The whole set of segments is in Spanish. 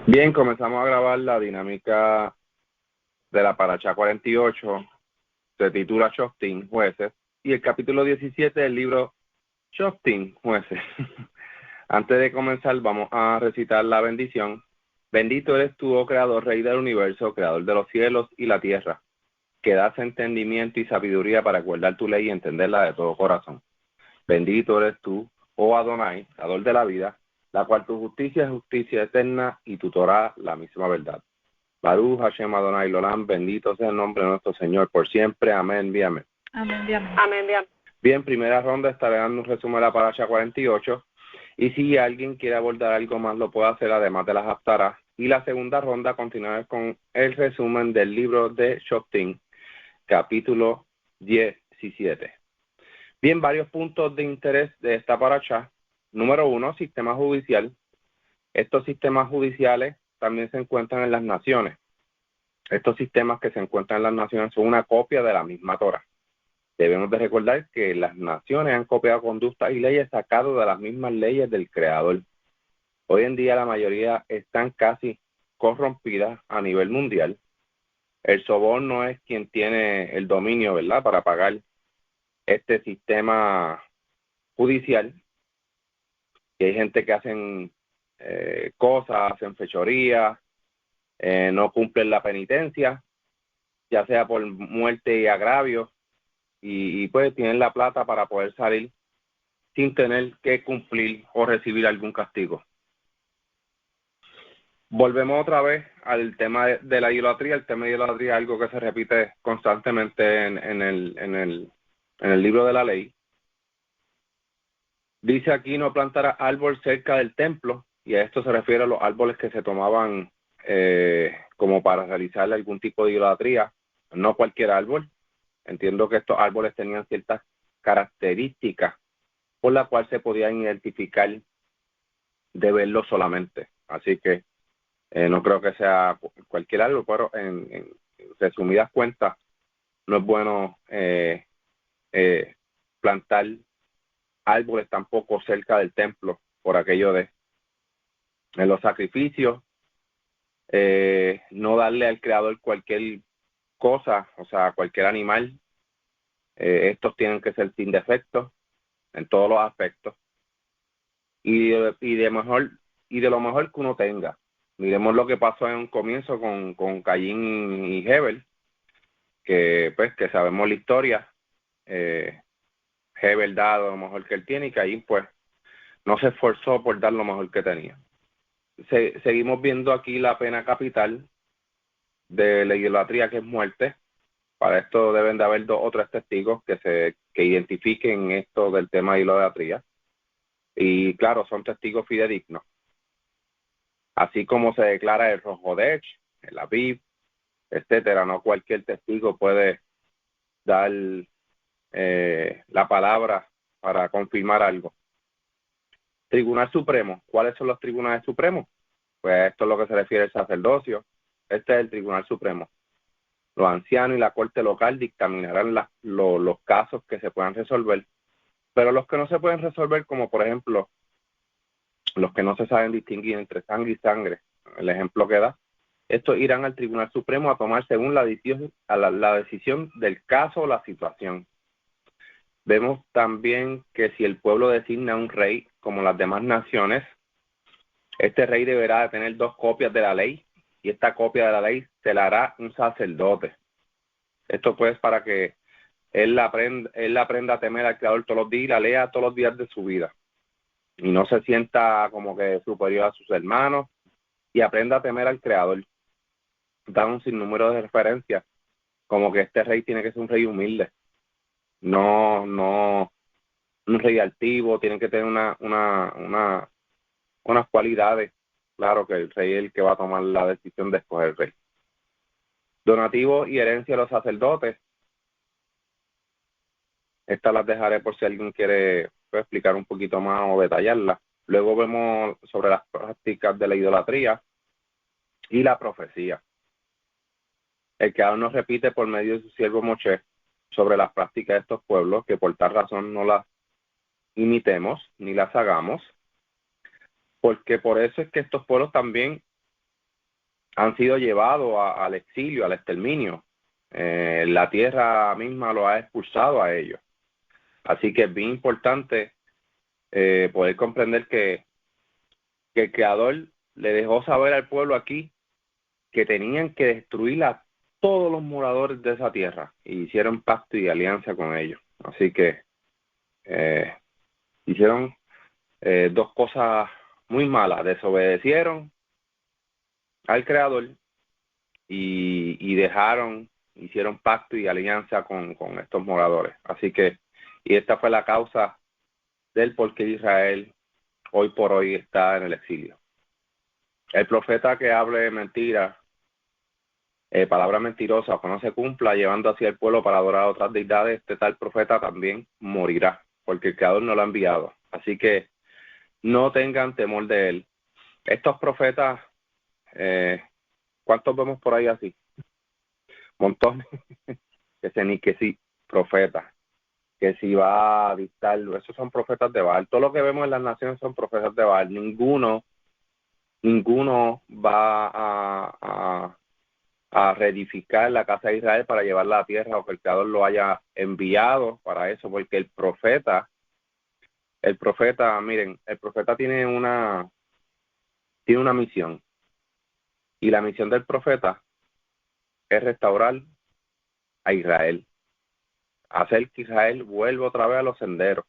Bien, comenzamos a grabar la dinámica de la Parashá 48, se titula Shoftim, jueces, y el capítulo 17 del libro Shoftim, jueces. Antes de comenzar, vamos a recitar la bendición. Bendito eres tú, oh Creador, Rey del universo, Creador de los cielos y la tierra, que das entendimiento y sabiduría para guardar tu ley y entenderla de todo corazón. Bendito eres tú, oh Adonai, Dador de la vida, la cual tu justicia es justicia eterna y tu Torah la misma verdad. Baruch Hashem Adonai Lolam, bendito sea el nombre de nuestro Señor por siempre. Amén, bien, amén. Amén, bien. Amén, bien. Bien, primera ronda, estaré dando un resumen de la Parasha 48. Y si alguien quiere abordar algo más, lo puede hacer además de las haftarás. Y la segunda ronda continuará con el resumen del libro de Shoftim, capítulo 17. Bien, varios puntos de interés de esta Parasha. Número 1, sistema judicial. Estos sistemas judiciales también se encuentran en las naciones. Estos sistemas que se encuentran en las naciones son una copia de la misma Torah. Debemos de recordar que las naciones han copiado conductas y leyes sacadas de las mismas leyes del Creador. Hoy en día la mayoría están casi corrompidas a nivel mundial. El soborno es quien tiene el dominio, ¿verdad?, para pagar este sistema judicial. Y hay gente que hacen cosas, hacen fechorías, no cumplen la penitencia, ya sea por muerte y agravio, y pues tienen la plata para poder salir sin tener que cumplir o recibir algún castigo. Volvemos otra vez al tema de la idolatría. El tema de idolatría es algo que se repite constantemente en el libro de la ley. Dice aquí: no plantará árbol cerca del templo, y a esto se refiere a los árboles que se tomaban como para realizar algún tipo de idolatría. No cualquier árbol. Entiendo que estos árboles tenían ciertas características por la cual se podían identificar de verlo solamente. Así que no creo que sea cualquier árbol, pero en resumidas cuentas, no es bueno plantar árboles tampoco cerca del templo por aquello de en los sacrificios, no darle al creador cualquier cosa, o sea, cualquier animal. Estos tienen que ser sin defectos en todos los aspectos y de lo mejor que uno tenga. Miremos lo que pasó en un comienzo con Caín y Hebel, que pues que sabemos la historia. Hebel da lo mejor que él tiene y Caín pues no se esforzó por dar lo mejor que tenía. Seguimos viendo aquí la pena capital de la idolatría, que es muerte. Para esto deben de haber 2 o 3 testigos que identifiquen esto del tema de idolatría. Y claro, son testigos fidedignos. Así como se declara el Rojodesh, el Aviv, etcétera. No cualquier testigo puede dar la palabra para confirmar algo. Tribunal Supremo. ¿Cuáles son los tribunales supremos? Pues esto es lo que se refiere al sacerdocio. Este es el Tribunal Supremo. Los ancianos y la corte local dictaminarán los casos que se puedan resolver, pero los que no se pueden resolver, como por ejemplo los que no se saben distinguir entre sangre y sangre, el ejemplo que da, estos irán al Tribunal Supremo a tomar según la decisión del caso o la situación. Vemos también que si el pueblo designa un rey, como las demás naciones, este rey deberá de tener 2 copias de la ley, y esta copia de la ley se la hará un sacerdote. Esto pues para que él aprenda a temer al Creador todos los días y la lea todos los días de su vida. Y no se sienta como que superior a sus hermanos, y aprenda a temer al Creador. Da un sinnúmero de referencias, como que este rey tiene que ser un rey humilde. No un rey altivo, tiene que tener unas cualidades. Claro que el rey es el que va a tomar la decisión de escoger el rey. Donativo y herencia de los sacerdotes. Estas las dejaré por si alguien quiere explicar un poquito más o detallarlas. Luego vemos sobre las prácticas de la idolatría y la profecía. El Creador nos repite por medio de su siervo Moshe sobre las prácticas de estos pueblos, que por tal razón no las imitemos ni las hagamos, porque por eso es que estos pueblos también han sido llevados al exilio, al exterminio. La tierra misma lo ha expulsado a ellos. Así que es bien importante poder comprender que el Creador le dejó saber al pueblo aquí que tenían que destruir a todos los moradores de esa tierra, y hicieron pacto y alianza con ellos. Así que hicieron dos cosas muy malas: desobedecieron al Creador y hicieron pacto y alianza con estos moradores. Así que, y esta fue la causa del por qué Israel hoy por hoy está en el exilio. El profeta que hable mentira, palabra mentirosa, o que no se cumpla, llevando hacia el pueblo para adorar a otras deidades, este tal profeta también morirá, porque el Creador no lo ha enviado. Así que no tengan temor de él. Estos profetas, ¿cuántos vemos por ahí así? Montones. Que sí, profetas, que si va a dictar, esos son profetas de Baal. Todo lo que vemos en las naciones son profetas de Baal. Ninguno va a reedificar la casa de Israel para llevarla a la tierra, o que el Creador lo haya enviado para eso, porque el profeta, miren, el profeta tiene una misión, y la misión del profeta es restaurar a Israel, hacer que Israel vuelva otra vez a los senderos,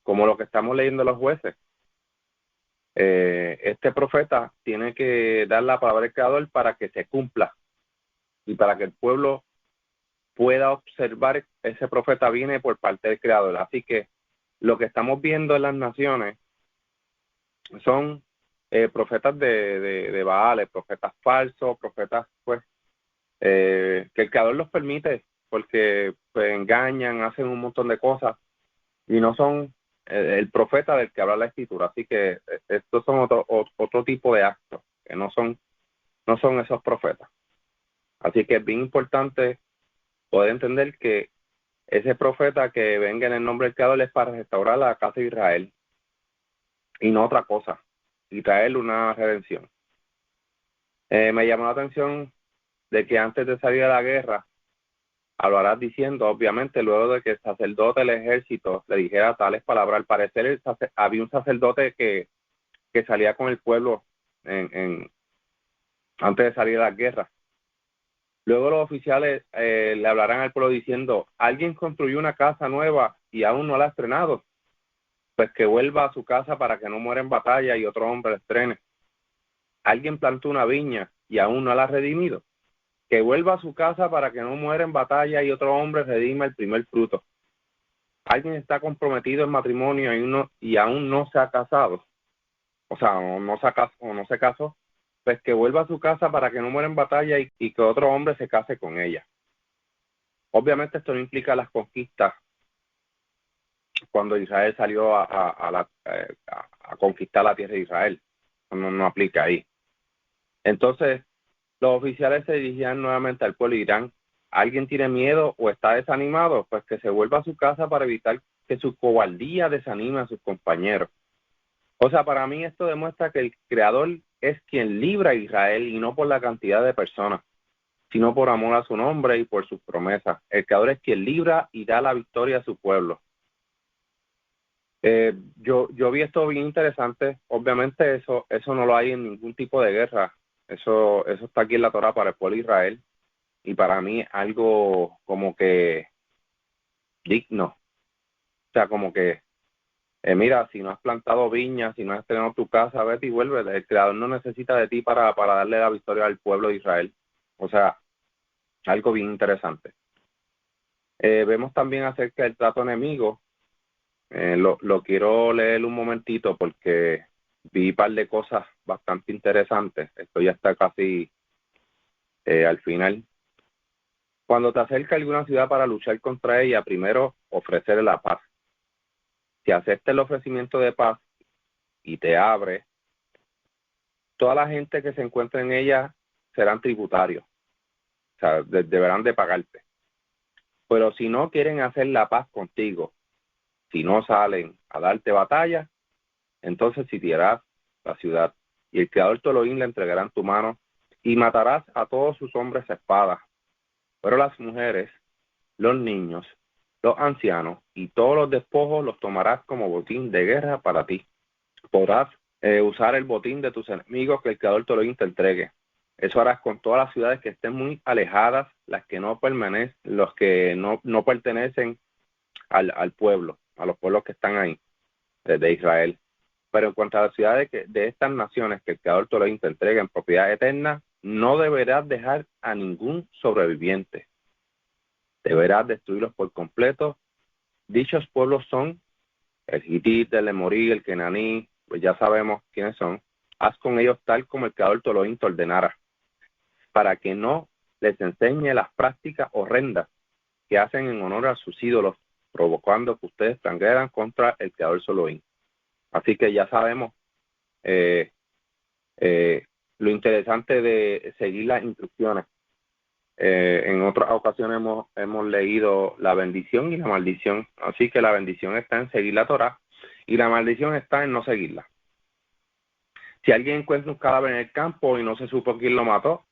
como lo que estamos leyendo los jueces. Este profeta tiene que dar la palabra del Creador para que se cumpla, y para que el pueblo pueda observar ese profeta viene por parte del Creador. Así que lo que estamos viendo en las naciones son profetas de Baal, profetas falsos, profetas pues que el Creador los permite porque pues engañan, hacen un montón de cosas y no son el profeta del que habla la Escritura. Así que estos son otro tipo de actos que no son esos profetas. Así que es bien importante poder entender que ese profeta que venga en el nombre del Creador es para restaurar la casa de Israel y no otra cosa, y traerle una redención. Me llamó la atención de que antes de salir a la guerra hablarás diciendo, obviamente, luego de que el sacerdote del ejército le dijera tales palabras. Al parecer había un sacerdote que salía con el pueblo antes de salir a la guerra. Luego los oficiales le hablarán al pueblo diciendo, alguien construyó una casa nueva y aún no la ha estrenado, pues que vuelva a su casa para que no muera en batalla y otro hombre la estrene. Alguien plantó una viña y aún no la ha redimido, que vuelva a su casa para que no muera en batalla y otro hombre redima el primer fruto. Alguien está comprometido en matrimonio y aún no se ha casado, o sea, no se casó, pues que vuelva a su casa para que no muera en batalla y que otro hombre se case con ella. Obviamente esto no implica las conquistas cuando Israel salió a conquistar la tierra de Israel. No aplica ahí. Entonces, los oficiales se dirigían nuevamente al pueblo y dirán, ¿alguien tiene miedo o está desanimado? Pues que se vuelva a su casa para evitar que su cobardía desanime a sus compañeros. O sea, para mí esto demuestra que el Creador es quien libra a Israel, y no por la cantidad de personas, sino por amor a su nombre y por sus promesas. El Creador es quien libra y da la victoria a su pueblo. Yo vi esto bien interesante. Obviamente eso no lo hay en ningún tipo de guerra. Eso está aquí en la Torá para el pueblo de Israel, y para mí algo como que digno. O sea, como que, mira, si no has plantado viñas, si no has estrenado tu casa, vete y vuelve. El Creador no necesita de ti para darle la victoria al pueblo de Israel. O sea, algo bien interesante. Vemos también acerca del trato enemigo. Lo quiero leer un momentito porque vi un par de cosas bastante interesantes. Esto ya está casi al final. Cuando te acerca a alguna ciudad para luchar contra ella, primero ofrecerle la paz. Si acepta el ofrecimiento de paz y te abre, toda la gente que se encuentre en ella serán tributarios. O sea, deberán de pagarte. Pero si no quieren hacer la paz contigo, si no salen a darte batalla, entonces sitiarás la ciudad, y el Creador tu Elohim la entregará en tu mano y matarás a todos sus hombres a espada. Pero las mujeres, los niños, los ancianos y todos los despojos los tomarás como botín de guerra para ti. Podrás usar el botín de tus enemigos que el Creador te lo entregue. Eso harás con todas las ciudades que estén muy alejadas, las que no permanecen, los que no pertenecen al pueblo, a los pueblos que están ahí, de Israel. Pero en cuanto a las ciudades de estas naciones que el Creador te lo entrega en propiedad eterna, no deberás dejar a ningún sobreviviente. Deberás destruirlos por completo. Dichos pueblos son el Hitita, el Emorí, el Kenaní, pues ya sabemos quiénes son. Haz con ellos tal como el Creador te lo ordenara, para que no les enseñe las prácticas horrendas que hacen en honor a sus ídolos, provocando que ustedes transgredan contra el Creador Soloín. Así que ya sabemos lo interesante de seguir las instrucciones. En otras ocasiones hemos leído la bendición y la maldición. Así que la bendición está en seguir la Torá y la maldición está en no seguirla. Si alguien encuentra un cadáver en el campo y no se supo quién lo mató,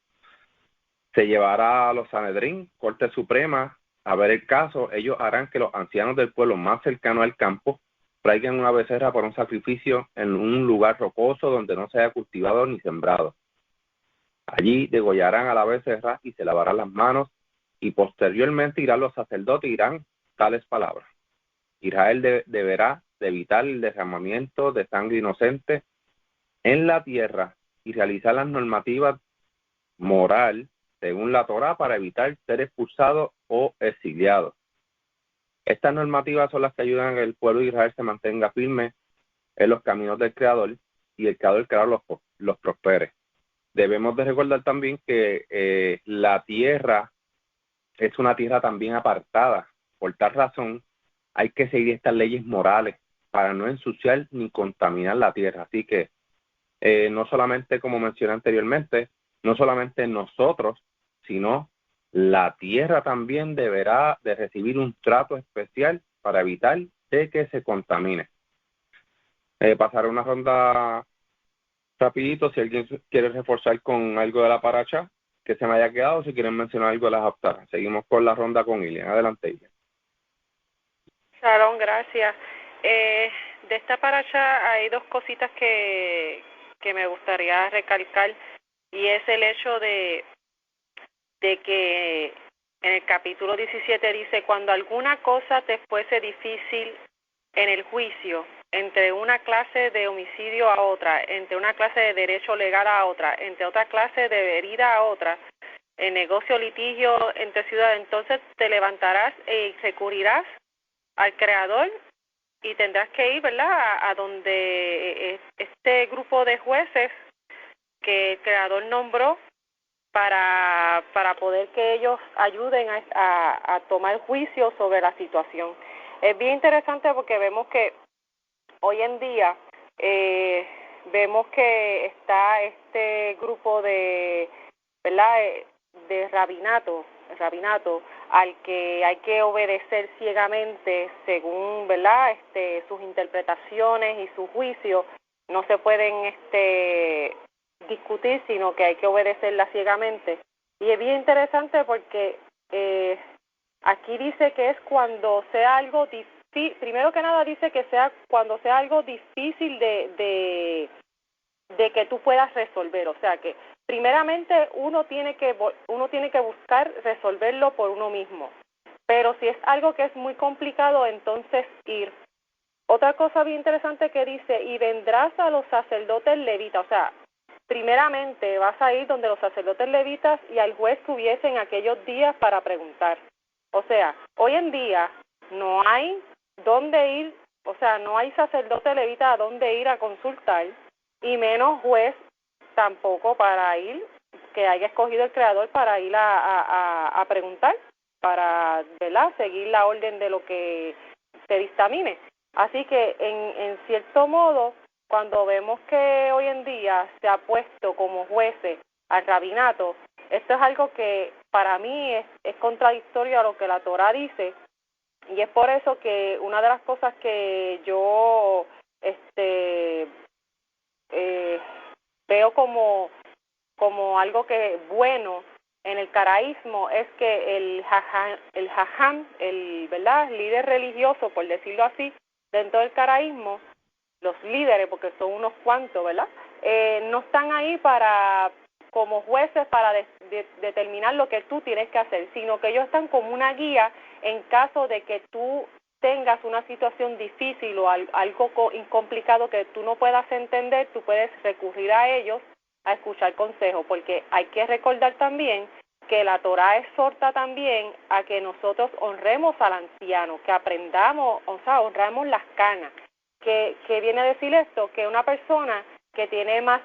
se llevará a los Sanedrín, Corte Suprema, a ver el caso. Ellos harán que los ancianos del pueblo más cercano al campo traigan una becerra para un sacrificio en un lugar rocoso donde no se haya cultivado ni sembrado. Allí degollarán a la becerra y se lavarán las manos, y posteriormente irán los sacerdotes y dirán tales palabras. Israel deberá de evitar el derramamiento de sangre inocente en la tierra y realizar las normativas moral según la Torá para evitar ser expulsado o exiliado. Estas normativas son las que ayudan a que el pueblo de Israel se mantenga firme en los caminos del Creador y el Creador los prospere. Debemos de recordar también que la tierra es una tierra también apartada. Por tal razón, hay que seguir estas leyes morales para no ensuciar ni contaminar la tierra. Así que no solamente, como mencioné anteriormente, no solamente nosotros, sino la tierra también deberá de recibir un trato especial para evitar de que se contamine. Pasaré una ronda rapidito, si alguien quiere reforzar con algo de la paracha que se me haya quedado, si quieren mencionar algo de las haftarah. Seguimos con la ronda con Ilian. Adelante, Ilian. Shalom, gracias. De esta paracha hay dos cositas que me gustaría recalcar, y es el hecho de que en el capítulo 17 dice: cuando alguna cosa te fuese difícil en el juicio, entre una clase de homicidio a otra, entre una clase de derecho legal a otra, entre otra clase de herida a otra, en negocio litigio entre ciudades, entonces te levantarás y recurrirás al Creador y tendrás que ir, ¿verdad?, a donde este grupo de jueces que el Creador nombró para poder que ellos ayuden a tomar juicio sobre la situación. Es bien interesante porque vemos que hoy en día vemos que está este grupo de, ¿verdad?, de rabinato al que hay que obedecer ciegamente según, ¿verdad?, sus interpretaciones y su juicio. No se pueden discutir, sino que hay que obedecerla ciegamente. Y es bien interesante porque aquí dice que es cuando sea algo difícil, primero que nada dice que sea cuando sea algo difícil de que tú puedas resolver, o sea que primeramente uno tiene que buscar resolverlo por uno mismo, pero si es algo que es muy complicado, entonces ir. Otra cosa bien interesante que dice: y vendrás a los sacerdotes levitas, o sea, primeramente vas a ir donde los sacerdotes levitas y al juez que hubiese en aquellos días para preguntar. O sea, hoy en día no hay dónde ir, o sea, no hay sacerdote levita a dónde ir a consultar, y menos juez tampoco para ir, que haya escogido el Creador para ir a preguntar, para, ¿verdad?, seguir la orden de lo que se dictamine. Así que en cierto modo, cuando vemos que hoy en día se ha puesto como jueces al rabinato, esto es algo que para mí es contradictorio a lo que la Torá dice, y es por eso que una de las cosas que yo veo como como algo que bueno en el caraísmo es que el jajam, ¿verdad?, líder religioso, por decirlo así, dentro del caraísmo, los líderes, porque son unos cuantos, ¿verdad?, no están ahí como jueces para determinar lo que tú tienes que hacer, sino que ellos están como una guía en caso de que tú tengas una situación difícil o algo complicado que tú no puedas entender, tú puedes recurrir a ellos a escuchar consejos, porque hay que recordar también que la Torá exhorta también a que nosotros honremos al anciano, que aprendamos, o sea, honramos las canas. ¿Qué viene a decir esto? Que una persona que tiene más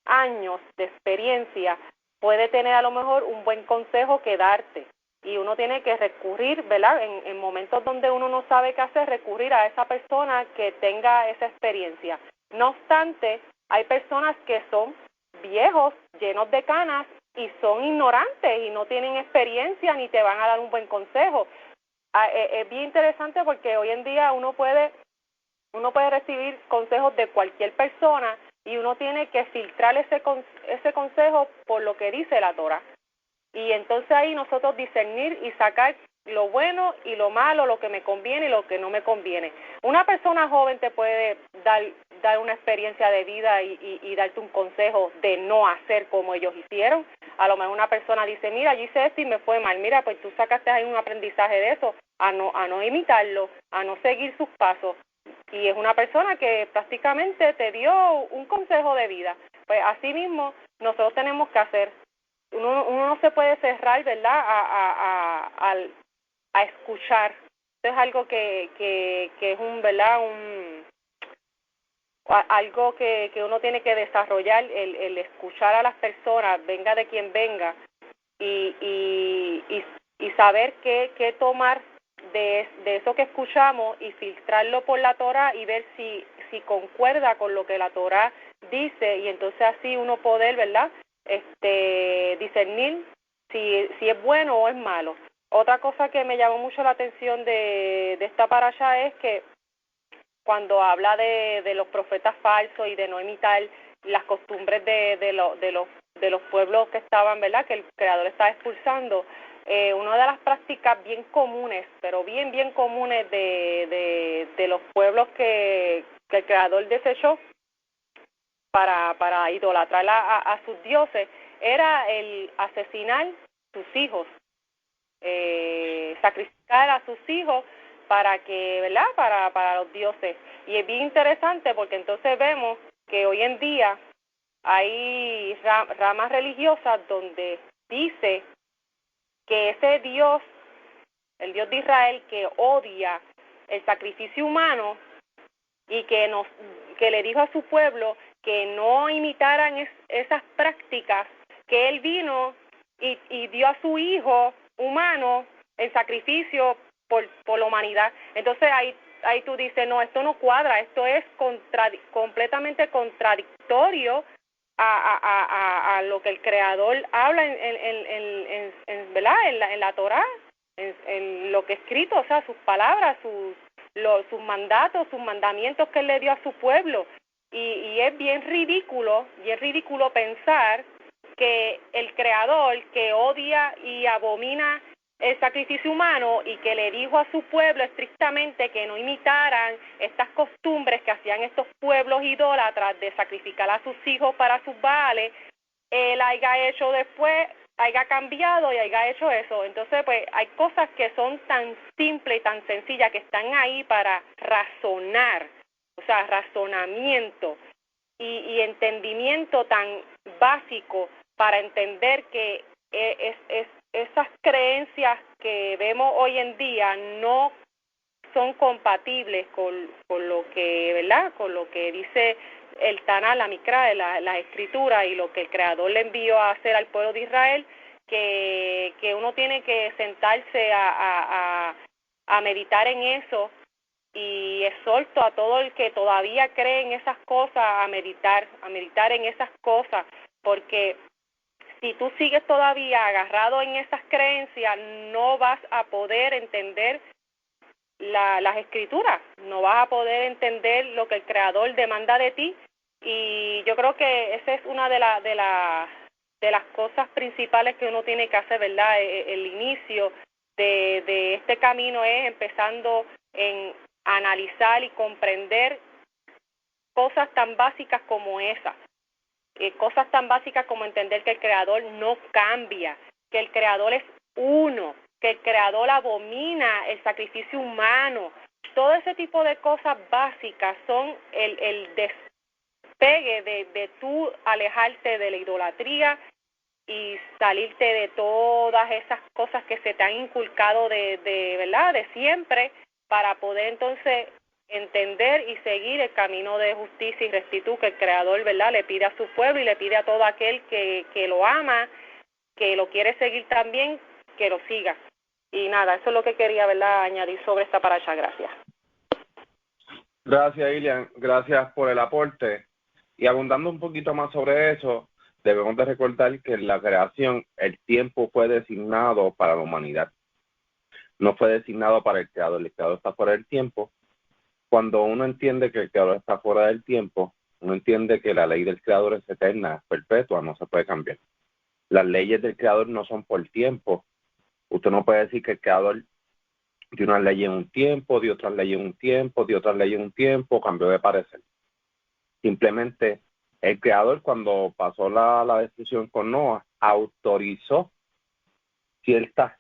años de experiencia puede tener a lo mejor un buen consejo que darte, y uno tiene que recurrir, ¿verdad?, en momentos donde uno no sabe qué hacer, recurrir a esa persona que tenga esa experiencia. No obstante, hay personas que son viejos, llenos de canas, y son ignorantes y no tienen experiencia ni te van a dar un buen consejo. Es bien interesante porque hoy en día uno puede recibir consejos de cualquier persona y uno tiene que filtrar ese consejo por lo que dice la Torá. Y entonces ahí nosotros discernir y sacar lo bueno y lo malo, lo que me conviene y lo que no me conviene. Una persona joven te puede dar una experiencia de vida y darte un consejo de no hacer como ellos hicieron. A lo mejor una persona dice, mira, yo hice esto y me fue mal. Mira, pues tú sacaste ahí un aprendizaje de eso, a no imitarlo, a no seguir sus pasos. Y es una persona que prácticamente te dio un consejo de vida. Pues así mismo nosotros tenemos que hacer. Uno no se puede cerrar, ¿verdad?, a escuchar. Esto es algo que es algo que uno tiene que desarrollar, el escuchar a las personas, venga de quien venga, y saber qué tomar de eso que escuchamos y filtrarlo por la Torá y ver si concuerda con lo que la Torá dice, y entonces así uno poder, ¿verdad?, discernir si es bueno o es malo. Otra cosa que me llamó mucho la atención de esta parashá es que cuando habla de los profetas falsos y de no imitar las costumbres de los pueblos que estaban, ¿verdad?, que el Creador estaba expulsando, una de las prácticas bien comunes, pero bien comunes de los pueblos que el Creador desechó para idolatrar a sus dioses, era el asesinar sus hijos, sacrificar a sus hijos para que, ¿verdad?, para los dioses. Y es bien interesante porque entonces vemos que hoy en día hay ramas religiosas donde dice que ese Dios, el Dios de Israel, que odia el sacrificio humano y que le dijo a su pueblo que no imitaran esas prácticas, que él vino y dio a su hijo humano en sacrificio por la humanidad. Entonces ahí tú dices, no, esto no cuadra, esto es completamente contradictorio a lo que el Creador habla ¿verdad?, en la Torá, en lo que es escrito, o sea, sus palabras, sus mandatos, sus mandamientos que él le dio a su pueblo. Y es bien ridículo pensar que el Creador, que odia y abomina el sacrificio humano y que le dijo a su pueblo estrictamente que no imitaran estas costumbres que hacían estos pueblos idólatras de sacrificar a sus hijos para sus baales, él haya hecho después, haya cambiado y haya hecho eso. Entonces, pues, hay cosas que son tan simples y tan sencillas que están ahí para razonar, o sea, razonamiento y entendimiento tan básico para entender que esas creencias que vemos hoy en día no son compatibles con lo que, ¿verdad?, con lo que dice el Taná, la Mikra, la Escritura, y lo que el Creador le envió a hacer al pueblo de Israel, que uno tiene que sentarse a meditar en eso, y exhorto a todo el que todavía cree en esas cosas a meditar en esas cosas, porque si tú sigues todavía agarrado en esas creencias, no vas a poder entender las Escrituras, no vas a poder entender lo que el Creador demanda de ti. Y yo creo que esa es una de las cosas principales que uno tiene que hacer, ¿verdad? El inicio de este camino es empezando en analizar y comprender cosas tan básicas como esas. Cosas tan básicas como entender que el Creador no cambia, que el Creador es uno, que el Creador abomina el sacrificio humano. Todo ese tipo de cosas básicas son el despegue de tú alejarte de la idolatría y salirte de todas esas cosas que se te han inculcado de ¿verdad? De siempre, para poder entonces entender y seguir el camino de justicia y rectitud que el Creador, ¿verdad?, le pide a su pueblo y le pide a todo aquel que lo ama, que lo quiere seguir también, que lo siga. Y nada, eso es lo que quería, ¿verdad?, añadir sobre esta paracha. Gracias. Gracias, Ilian. Gracias por el aporte. Y abundando un poquito más sobre eso, debemos de recordar que en la creación el tiempo fue designado para la humanidad. No fue designado para el Creador. El Creador está fuera del tiempo. Cuando uno entiende que el Creador está fuera del tiempo, uno entiende que la ley del Creador es eterna, es perpetua, no se puede cambiar. Las leyes del Creador no son por tiempo. Usted no puede decir que el Creador de unas leyes en un tiempo, de otras leyes en un tiempo, de otras leyes en un tiempo, cambió de parecer. Simplemente el Creador, cuando pasó la destrucción con Noah, autorizó ciertas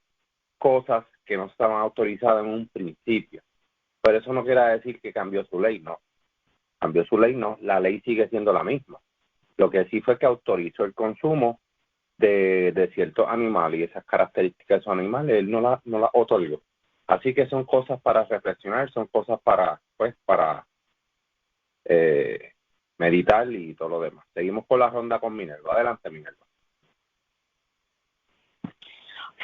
cosas que no estaban autorizadas en un principio. Pero eso no quiere decir que cambió su ley, no. Cambió su ley, no. La ley sigue siendo la misma. Lo que sí fue que autorizó el consumo de ciertos animales y esas características de esos animales, él no la otorgó. Así que son cosas para reflexionar, son cosas para meditar y todo lo demás. Seguimos con la ronda con Minerva. Adelante, Minerva.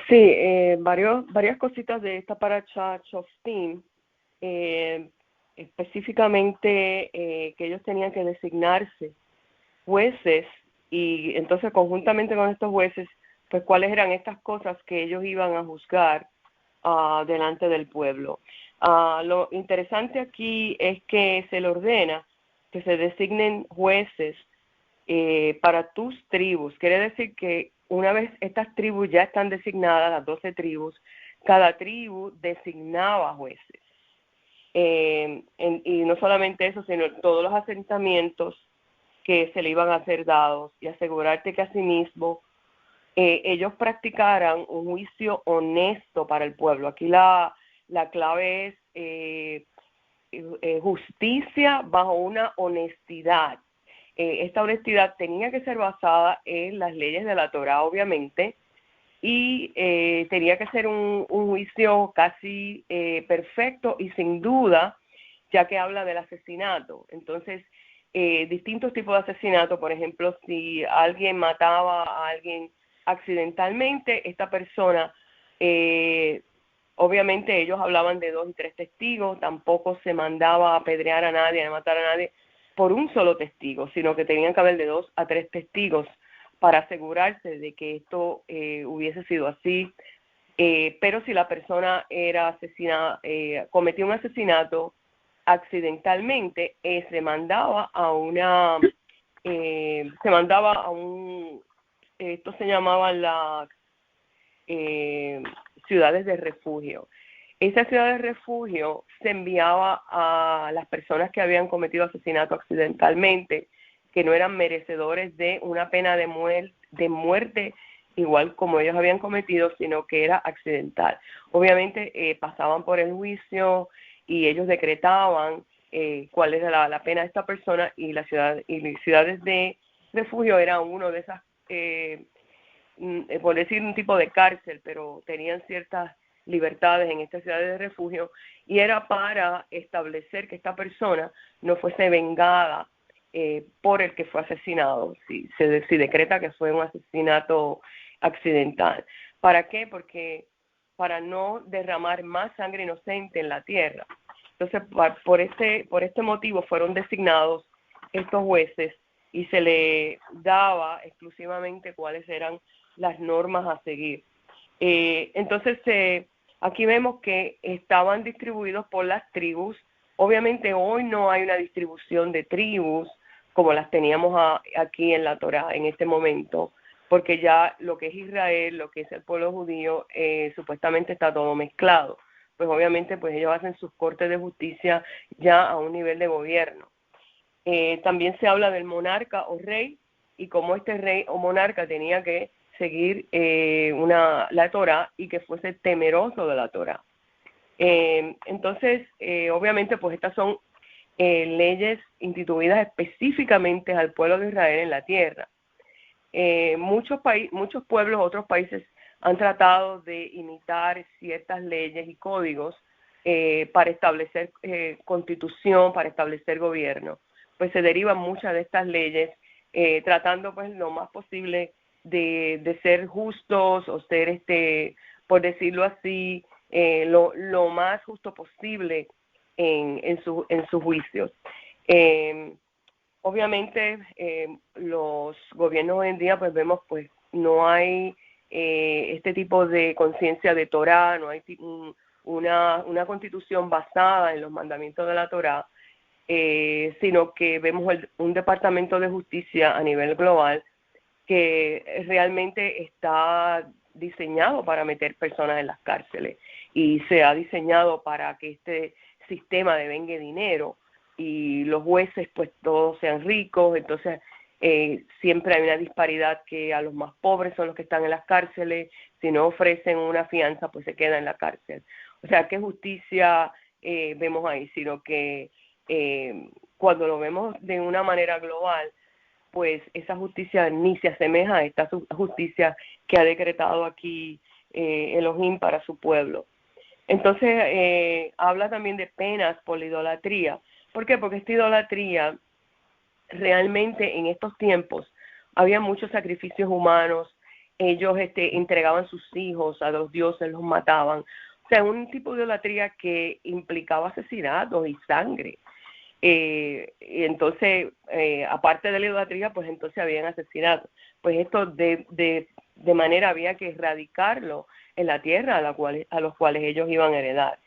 Sí, varias cositas de esta paracha Shoftim, específicamente que ellos tenían que designarse jueces, y entonces conjuntamente con estos jueces, pues cuáles eran estas cosas que ellos iban a juzgar delante del pueblo. Lo interesante aquí es que se le ordena que se designen jueces para tus tribus. Quiere decir que una vez estas tribus ya están designadas, las 12 tribus, cada tribu designaba jueces. Y no solamente eso, sino todos los asentamientos que se le iban a ser dados, y asegurarte que asimismo ellos practicaran un juicio honesto para el pueblo. Aquí la clave es justicia bajo una honestidad. Esta honestidad tenía que ser basada en las leyes de la Torá, obviamente, y tenía que ser un juicio casi perfecto y sin duda, ya que habla del asesinato. Entonces, distintos tipos de asesinato, por ejemplo, si alguien mataba a alguien accidentalmente, esta persona, obviamente ellos hablaban de 2 y 3 testigos, tampoco se mandaba a apedrear a nadie, a matar a nadie por un solo testigo, sino que tenían que haber de 2 a 3 testigos para asegurarse de que esto hubiese sido así. Pero si la persona era asesinada, cometió un asesinato accidentalmente, se mandaba a esto se llamaban las ciudades de refugio. Esa ciudad de refugio se enviaba a las personas que habían cometido asesinato accidentalmente, que no eran merecedores de una pena de muerte igual como ellos habían cometido, sino que era accidental. Obviamente pasaban por el juicio y ellos decretaban cuál era la pena de esta persona, y las ciudades de refugio eran uno de esas, por decir un tipo de cárcel, pero tenían ciertas libertades en estas ciudades de refugio, y era para establecer que esta persona no fuese vengada por el que fue asesinado, si decreta que fue un asesinato accidental. ¿Para qué? Porque para no derramar más sangre inocente en la tierra. Entonces, por este motivo fueron designados estos jueces y se le daba exclusivamente cuáles eran las normas a seguir. Entonces, aquí vemos que estaban distribuidos por las tribus. Obviamente hoy no hay una distribución de tribus como las teníamos aquí en la Torá en este momento, porque ya lo que es Israel, lo que es el pueblo judío, supuestamente está todo mezclado. Pues obviamente pues ellos hacen sus cortes de justicia ya a un nivel de gobierno. También se habla del monarca o rey, y cómo este rey o monarca tenía que seguir la Torá y que fuese temeroso de la Torá. Entonces, obviamente, pues estas son leyes instituidas específicamente al pueblo de Israel en la tierra. Muchos pueblos, otros países han tratado de imitar ciertas leyes y códigos para establecer constitución, para establecer gobierno. Pues se derivan muchas de estas leyes tratando pues lo más posible de ser justos o ser, por decirlo así, lo más justo posible en sus juicios. Obviamente los gobiernos hoy en día pues vemos pues no hay este tipo de conciencia de Torá, no hay una constitución basada en los mandamientos de la Torá, sino que vemos un departamento de justicia a nivel global que realmente está diseñado para meter personas en las cárceles y se ha diseñado para que este sistema devengue dinero y los jueces pues todos sean ricos. Entonces siempre hay una disparidad, que a los más pobres son los que están en las cárceles. Si no ofrecen una fianza pues se quedan en la cárcel. O sea, ¿qué justicia vemos ahí? Sino que cuando lo vemos de una manera global, pues esa justicia ni se asemeja a esta justicia que ha decretado aquí Elohim para su pueblo. Entonces, habla también de penas por la idolatría. ¿Por qué? Porque esta idolatría, realmente en estos tiempos, había muchos sacrificios humanos. Ellos entregaban sus hijos a los dioses, los mataban. O sea, un tipo de idolatría que implicaba asesinatos y sangre. Y entonces, aparte de la idolatría, pues entonces habían asesinatos. Pues esto de manera había que erradicarlo en la tierra a los cuales ellos iban a heredar.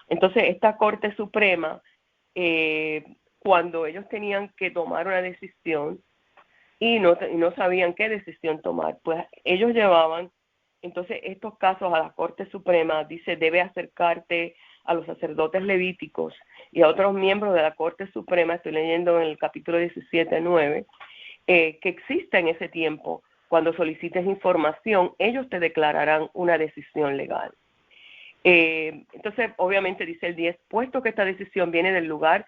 Entonces, esta Corte Suprema, cuando ellos tenían que tomar una decisión y no sabían qué decisión tomar, pues ellos llevaban entonces estos casos a la Corte Suprema. Dice, debe acercarte a los sacerdotes levíticos y a otros miembros de la Corte Suprema. Estoy leyendo en el capítulo 17:9, que exista en ese tiempo. Cuando solicites información, ellos te declararán una decisión legal. Entonces, obviamente dice el 10, puesto que esta decisión viene del lugar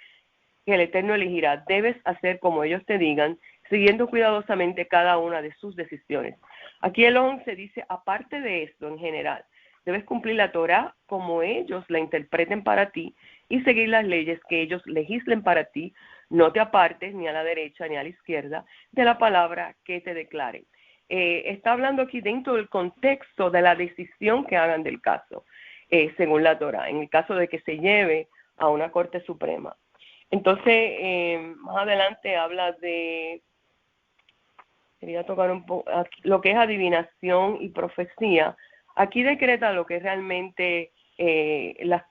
que el Eterno elegirá, debes hacer como ellos te digan, siguiendo cuidadosamente cada una de sus decisiones. Aquí el 11 dice, aparte de esto, en general, debes cumplir la Torá como ellos la interpreten para ti y seguir las leyes que ellos legislen para ti. No te apartes ni a la derecha ni a la izquierda de la palabra que te declaren. Está hablando aquí dentro del contexto de la decisión que hagan del caso, según la Torá, en el caso de que se lleve a una Corte Suprema. Entonces, más adelante habla de, quería tocar un poco lo que es adivinación y profecía. Aquí decreta lo que es realmente las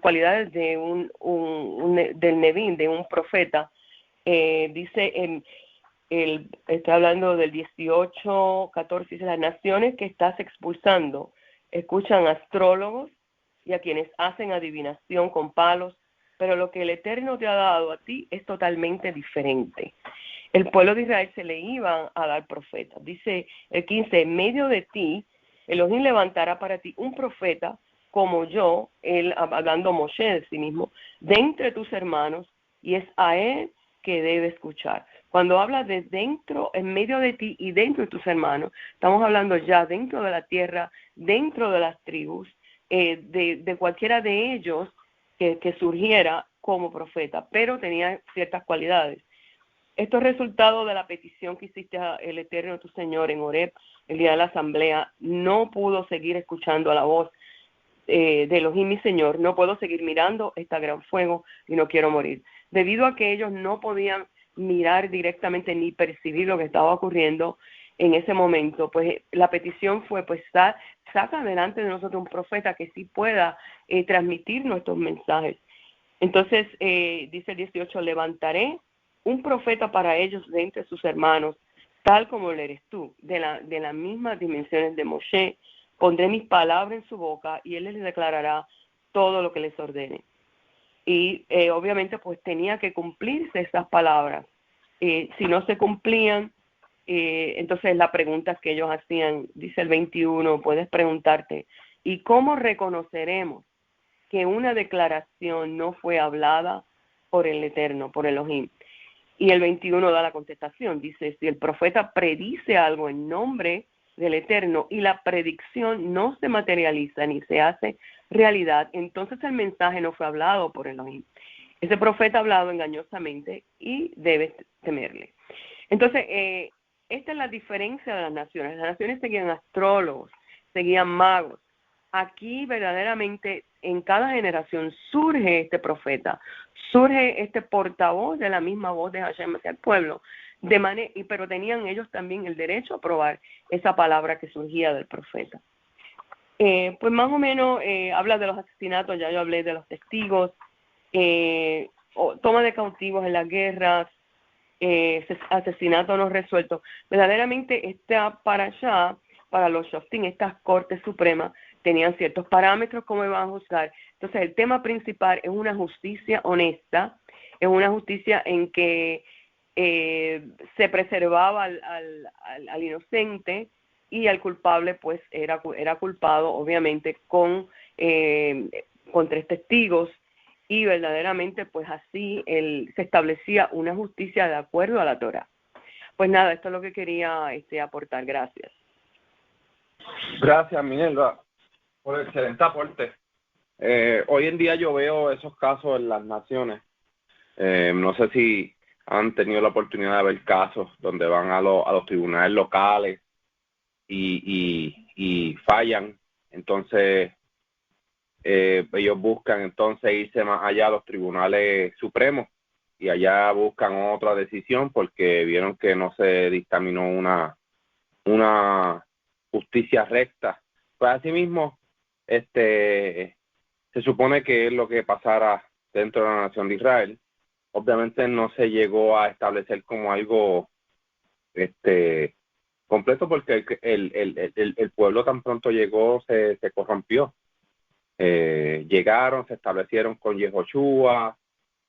cualidades de del Nevín, de un profeta. Dice, está hablando del 18:14, dice, las naciones que estás expulsando escuchan a astrólogos y a quienes hacen adivinación con palos, pero lo que el Eterno te ha dado a ti es totalmente diferente. El pueblo de Israel se le iban a dar profetas. Dice el 15, en medio de ti, Elohim levantará para ti un profeta como yo, él hablando Moshe de sí mismo, de entre tus hermanos, y es a él que debe escuchar. Cuando habla de dentro, en medio de ti y dentro de tus hermanos, estamos hablando ya dentro de la tierra, dentro de las tribus, de cualquiera de ellos que surgiera como profeta, pero tenía ciertas cualidades. Esto es resultado de la petición que hiciste al Eterno tu Señor en Horeb, el día de la asamblea. No pudo seguir escuchando a la voz de Elohim mi Señor, no puedo seguir mirando este gran fuego y no quiero morir. Debido a que ellos no podían mirar directamente ni percibir lo que estaba ocurriendo en ese momento, pues la petición fue, pues saca delante de nosotros un profeta que sí pueda transmitir nuestros mensajes. Entonces, dice el 18, levantaré un profeta para ellos de entre sus hermanos, tal como lo eres tú, de las mismas dimensiones de Moshe. Pondré mis palabras en su boca y él les declarará todo lo que les ordene. Y obviamente pues tenía que cumplirse esas palabras. Si no se cumplían, entonces la pregunta que ellos hacían, dice el 21, puedes preguntarte, ¿y cómo reconoceremos que una declaración no fue hablada por el Eterno, por Elohim? Y el 21 da la contestación, dice, si el profeta predice algo en nombre del Eterno y la predicción no se materializa ni se hace realidad, entonces el mensaje no fue hablado por Elohim. Ese profeta ha hablado engañosamente y debes temerle. Entonces, esta es la diferencia de las naciones. Las naciones seguían astrólogos, seguían magos. Aquí verdaderamente en cada generación surge este profeta, surge este portavoz de la misma voz de Hashem hacia el pueblo, pero tenían ellos también el derecho a probar esa palabra que surgía del profeta. Pues más o menos habla de los asesinatos, ya yo hablé de los testigos, toma de cautivos en las guerras, asesinatos no resueltos. Verdaderamente para los shoftim, estas cortes supremas, tenían ciertos parámetros como iban a juzgar. Entonces el tema principal es una justicia honesta, es una justicia en que se preservaba al inocente y al culpable pues era culpado obviamente con 3 testigos, y verdaderamente pues así se establecía una justicia de acuerdo a la Torá. Pues nada, esto es lo que quería aportar. Gracias. Gracias, Minerva, por el excelente aporte. Hoy en día yo veo esos casos en las naciones. No sé si han tenido la oportunidad de ver casos donde van a los tribunales locales y fallan. Entonces, ellos buscan entonces irse más allá a los tribunales supremos y allá buscan otra decisión porque vieron que no se dictaminó una justicia recta. Pues asimismo, se supone que es lo que pasara dentro de la nación de Israel. Obviamente no se llegó a establecer como algo completo porque el pueblo tan pronto llegó se corrompió. Llegaron, se establecieron con Yehoshua,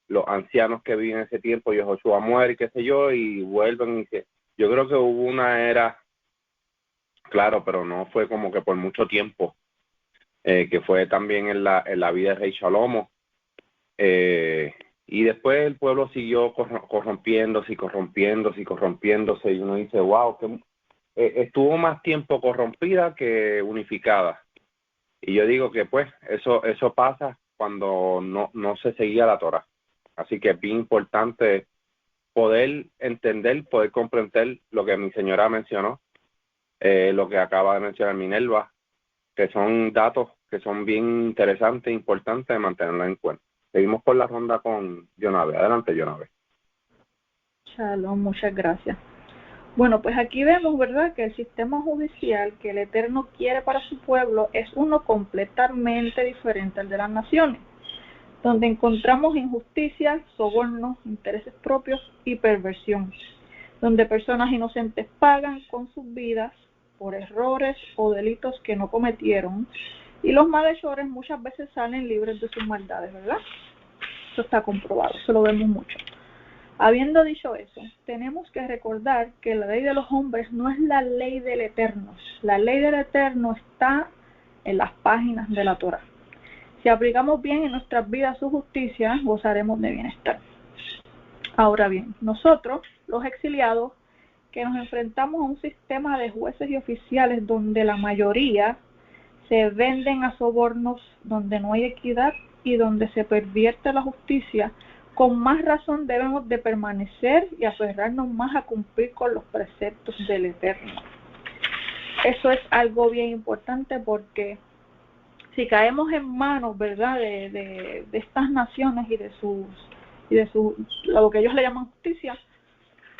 los ancianos que viven en ese tiempo, Yehoshua muere, qué sé yo, y vuelven. Yo creo que hubo una era, claro, pero no fue como que por mucho tiempo, que fue también en la vida de rey Shalomo. Y después el pueblo siguió corrompiéndose, y uno dice, wow, que estuvo más tiempo corrompida que unificada. Y yo digo que pues eso pasa cuando no se seguía la Torá. Así que es bien importante poder entender, poder comprender lo que mi señora mencionó, lo que acaba de mencionar Minerva, que son datos que son bien interesantes e importantes de mantenerlos en cuenta. Seguimos por la ronda con Jonave. Adelante, Jonave. Shalom, muchas gracias. Bueno, pues aquí vemos, ¿verdad?, que el sistema judicial que el Eterno quiere para su pueblo es uno completamente diferente al de las naciones, donde encontramos injusticias, sobornos, intereses propios y perversión, donde personas inocentes pagan con sus vidas por errores o delitos que no cometieron, y los malhechores muchas veces salen libres de sus maldades, ¿verdad? Eso está comprobado, eso lo vemos mucho. Habiendo dicho eso, tenemos que recordar que la ley de los hombres no es la ley del Eterno. La ley del Eterno está en las páginas de la Torá. Si aplicamos bien en nuestras vidas su justicia, gozaremos de bienestar. Ahora bien, nosotros, los exiliados, que nos enfrentamos a un sistema de jueces y oficiales donde la mayoría se venden a sobornos, donde no hay equidad y donde se pervierte la justicia, con más razón debemos de permanecer y aferrarnos más a cumplir con los preceptos del Eterno. Eso es algo bien importante porque si caemos en manos, ¿verdad?, de estas naciones y de lo que ellos le llaman justicia,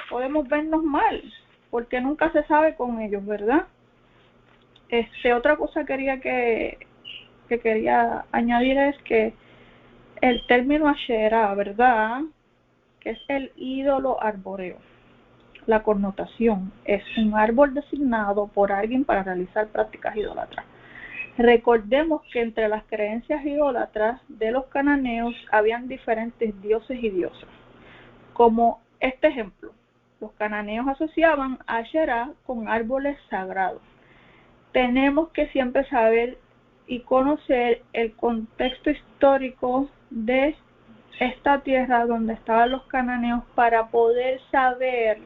podemos vernos mal, porque nunca se sabe con ellos, ¿verdad? Otra cosa que quería añadir es que el término Asherah, ¿verdad?, que es el ídolo arbóreo. la connotación. Es un árbol designado por alguien para realizar prácticas idólatras. Recordemos que entre las creencias idólatras de los cananeos habían diferentes dioses y diosas. Como este ejemplo, los cananeos asociaban a Asherah con árboles sagrados. Tenemos que siempre saber y conocer el contexto histórico de esta tierra donde estaban los cananeos para poder saber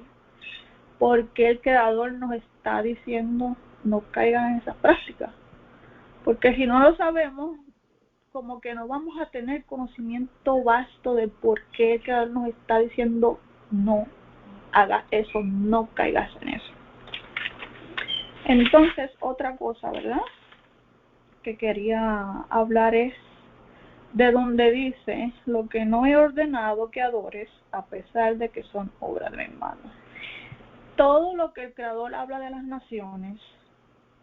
por qué el Creador nos está diciendo no caigan en esas prácticas. Porque si no lo sabemos, como que no vamos a tener conocimiento vasto de por qué el Creador nos está diciendo no hagas eso, no caigas en eso. Entonces, otra cosa, ¿verdad?, que quería hablar es de donde dice lo que no he ordenado que adores, a pesar de que son obra de mis manos. Todo lo que el Creador habla de las naciones,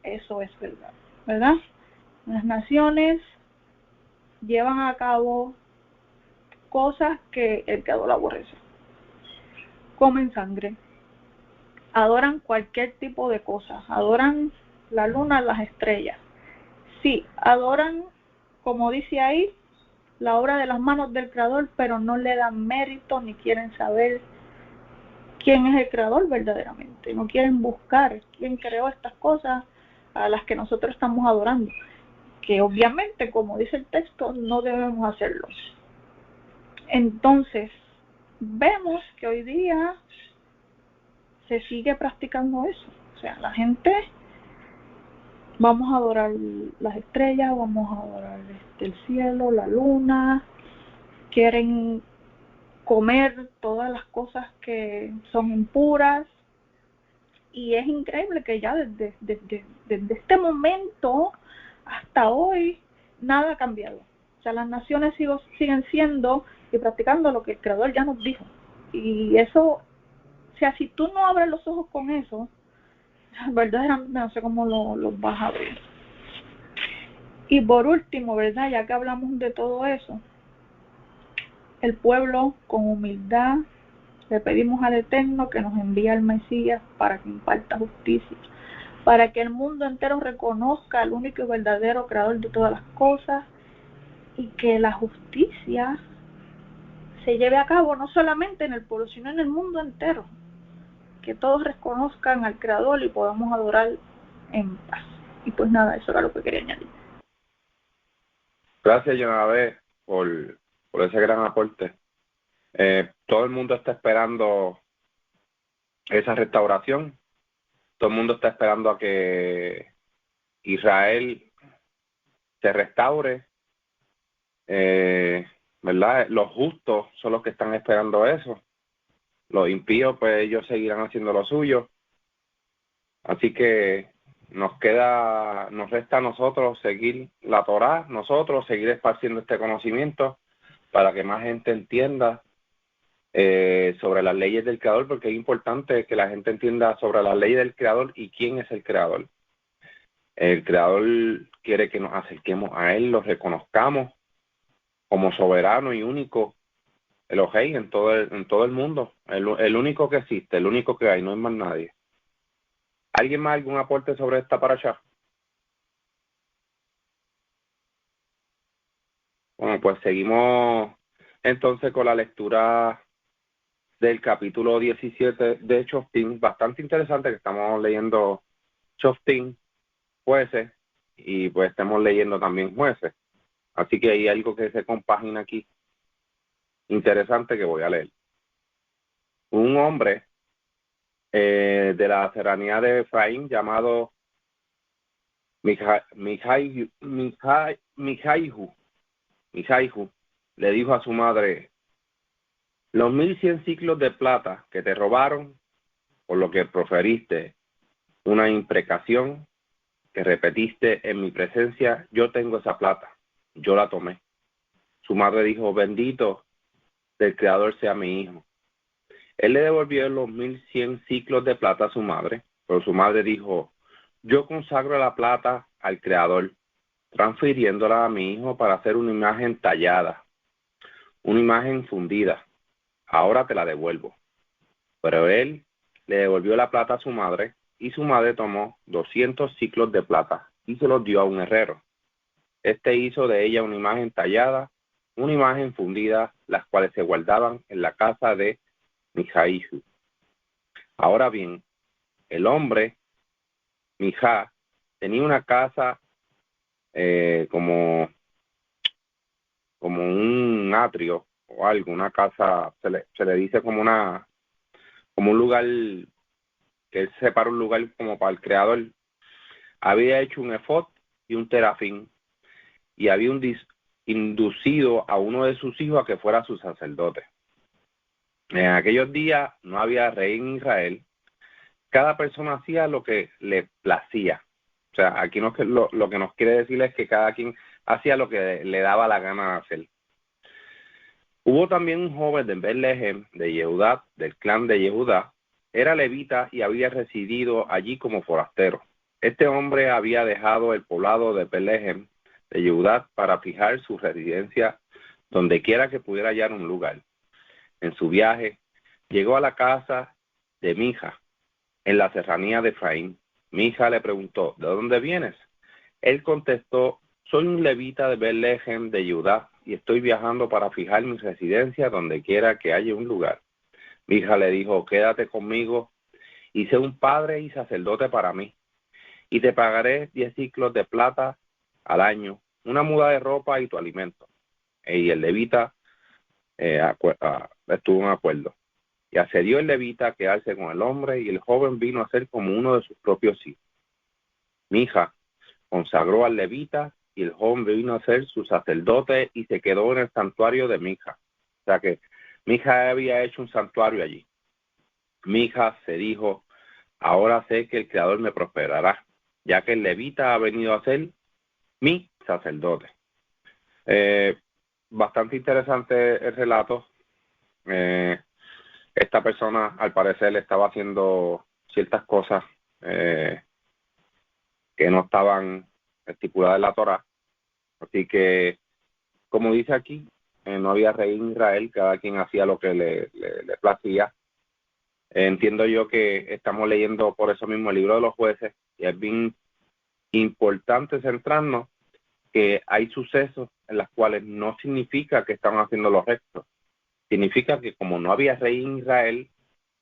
eso es verdad, ¿verdad? Las naciones llevan a cabo cosas que el Creador aborrece. Comen sangre, adoran cualquier tipo de cosas, adoran la luna, las estrellas. Sí, adoran, como dice ahí, la obra de las manos del Creador, pero no le dan mérito ni quieren saber quién es el Creador verdaderamente. No quieren buscar quién creó estas cosas a las que nosotros estamos adorando, que obviamente, como dice el texto, no debemos hacerlo. Entonces, vemos que hoy día se sigue practicando eso. O sea, la gente, vamos a adorar las estrellas, vamos a adorar el cielo, la luna, quieren comer todas las cosas que son impuras, y es increíble que ya desde este momento hasta hoy nada ha cambiado. O sea, las naciones siguen siendo y practicando lo que el Creador ya nos dijo, y eso, o sea, si tú no abres los ojos con eso, verdaderamente no sé cómo los vas a abrir. Y por último, ¿verdad?, ya que hablamos de todo eso, el pueblo con humildad le pedimos al Eterno que nos envíe al Mesías para que imparta justicia, para que el mundo entero reconozca al único y verdadero Creador de todas las cosas, y que la justicia se lleve a cabo no solamente en el pueblo, sino en el mundo entero. Que todos reconozcan al Creador y podamos adorar en paz. Y pues nada, eso era lo que quería añadir. Gracias, Jonabé, por ese gran aporte. Todo el mundo está esperando esa restauración. Todo el mundo está esperando a que Israel se restaure. ¿Verdad? Los justos son los que están esperando eso. Los impíos, pues ellos seguirán haciendo lo suyo. Así que nos resta a nosotros seguir la Torá, nosotros seguir esparciendo este conocimiento para que más gente entienda sobre las leyes del Creador, porque es importante que la gente entienda sobre las leyes del Creador y quién es el Creador. El Creador quiere que nos acerquemos a Él, lo reconozcamos como soberano y único Elohei en todo el mundo, el único que existe, el único que hay, no hay más nadie. ¿Alguien más, algún aporte sobre esta parashá? Bueno, pues seguimos entonces con la lectura del capítulo 17 de Shoftim, bastante interesante, que estamos leyendo Shoftim, jueces, y pues estamos leyendo también jueces. Así que hay algo que se compagina aquí, interesante, que voy a leer. Un hombre de la serranía de Efraín llamado Mijaihu le dijo a su madre: los 1100 ciclos de plata que te robaron, por lo que proferiste una imprecación que repetiste en mi presencia, yo tengo esa plata, yo la tomé. Su madre dijo: bendito del Creador sea mi hijo. Él le devolvió los 1100 ciclos de plata a su madre, pero su madre dijo: yo consagro la plata al Creador, transfiriéndola a mi hijo para hacer una imagen tallada, una imagen fundida. Ahora te la devuelvo. Pero él le devolvió la plata a su madre, y su madre tomó 200 siclos de plata y se los dio a un herrero. Este hizo de ella una imagen tallada, una imagen fundida, las cuales se guardaban en la casa de Mijaihu. Ahora bien, el hombre, Mijá, tenía una casa como un atrio o algo, una casa, se le dice como un lugar, que él separa un lugar como para el creador. Había hecho un efod y un terafín, y había inducido a uno de sus hijos a que fuera su sacerdote. En aquellos días no había rey en Israel. Cada persona hacía lo que le placía. O sea, aquí lo que nos quiere decir es que cada quien hacía lo que le daba la gana de hacer. Hubo también un joven de Betlehem, de Yehudá, del clan de Yehudá. Era levita y había residido allí como forastero. Este hombre había dejado el poblado de Betlehem, de Yehudá, para fijar su residencia donde quiera que pudiera hallar un lugar. En su viaje, llegó a la casa de Mija, en la serranía de Efraín. Mija le preguntó, ¿de dónde vienes? Él contestó, soy un levita de Betlehem, de Judá, y estoy viajando para fijar mi residencia donde quiera que haya un lugar. Mija le dijo, quédate conmigo y sé un padre y sacerdote para mí, y te pagaré 10 ciclos de plata al año, una muda de ropa y tu alimento. Y el levita estuvo en acuerdo. Y accedió el levita a quedarse con el hombre, y el joven vino a ser como uno de sus propios hijos. Mija consagró al levita, y el joven vino a ser su sacerdote y se quedó en el santuario de Mija. O sea que Mija había hecho un santuario allí. Mija se dijo, ahora sé que el Creador me prosperará, ya que el levita ha venido a ser mi sacerdote. Bastante interesante el relato. Esta persona, al parecer, estaba haciendo ciertas cosas que no estaban estipuladas en la Torá. Así que, como dice aquí, no había rey en Israel, cada quien hacía lo que le placía. Entiendo yo que estamos leyendo por eso mismo el libro de los jueces, y es bien importante centrarnos que hay sucesos en los cuales no significa que estaban haciendo lo recto. Significa que como no había rey en Israel,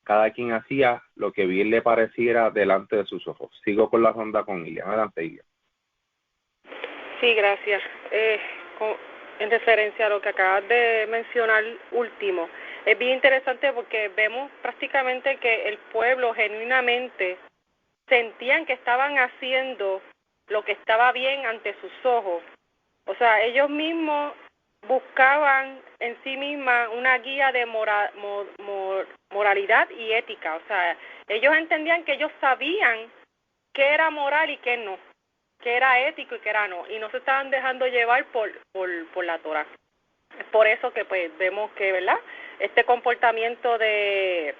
cada quien hacía lo que bien le pareciera delante de sus ojos. Sigo con la ronda con Ilian. Adelante, Ilian. Sí, gracias. En referencia a lo que acabas de mencionar último, es bien interesante porque vemos prácticamente que el pueblo genuinamente sentían que estaban haciendo lo que estaba bien ante sus ojos. O sea, ellos mismos buscaban en sí misma una guía de moralidad y ética. O sea, ellos entendían que ellos sabían qué era moral y qué no, qué era ético y qué era no, y no se estaban dejando llevar por la Torá. Es por eso que pues vemos que, ¿verdad?, este comportamiento de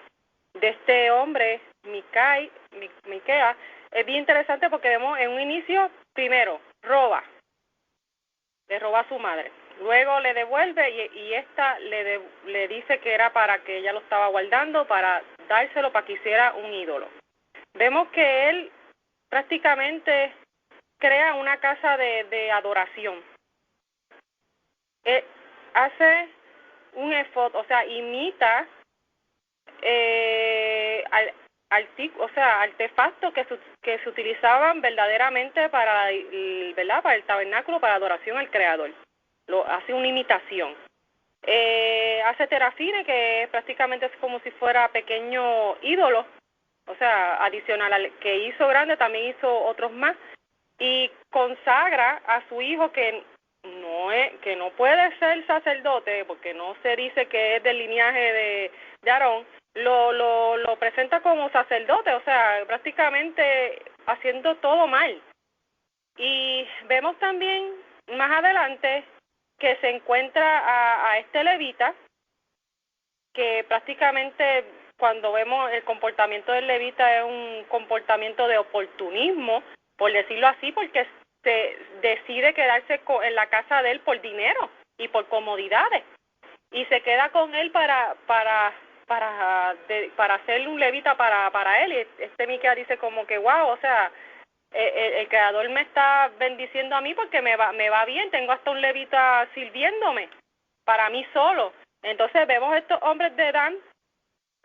este hombre, Miquea, es bien interesante porque vemos en un inicio, primero, le roba a su madre. Luego le devuelve y esta le dice que era para que ella lo estaba guardando, para dárselo para que hiciera un ídolo. Vemos que él prácticamente crea una casa de adoración. Él hace un efod, o sea, imita artefactos que se utilizaban verdaderamente para el tabernáculo, para adoración al Creador. Hace una imitación. Hace terafines, que prácticamente es como si fuera pequeño ídolo, o sea, adicional al que hizo grande, también hizo otros más, y consagra a su hijo que no puede ser sacerdote, porque no se dice que es del linaje de Aarón. Lo presenta como sacerdote, o sea, prácticamente haciendo todo mal. Y vemos también más adelante que se encuentra a este levita, que prácticamente cuando vemos el comportamiento del levita es un comportamiento de oportunismo, por decirlo así, porque se decide quedarse en la casa de él por dinero y por comodidades, y se queda con él para para hacer un levita para él. Y Miqueas dice como que wow, o sea, el Creador me está bendiciendo a mí porque me va bien, tengo hasta un levita sirviéndome para mí solo. Entonces vemos estos hombres de Dan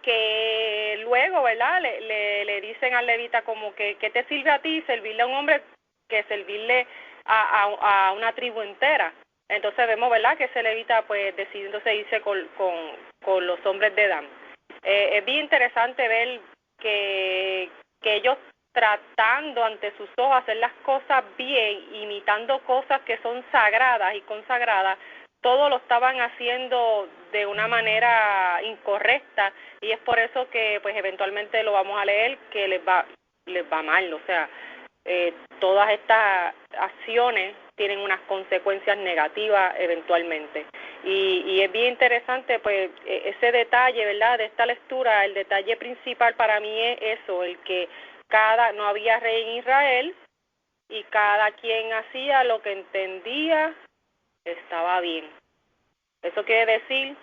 que luego, ¿verdad?, le dicen al levita como que ¿qué te sirve a ti servirle a un hombre que servirle a una tribu entera? Entonces vemos, ¿verdad?, que ese levita pues decide entonces irse con los hombres de Dan. Es bien interesante ver que ellos tratando ante sus ojos hacer las cosas bien, imitando cosas que son sagradas y consagradas, todo lo estaban haciendo de una manera incorrecta, y es por eso que pues eventualmente lo vamos a leer que les va mal. O sea, todas estas acciones tienen unas consecuencias negativas eventualmente, y es bien interesante pues ese detalle, ¿verdad?, de esta lectura. El detalle principal para mí es eso, el que no había rey en Israel y cada quien hacía lo que entendía estaba bien. Eso quiere decir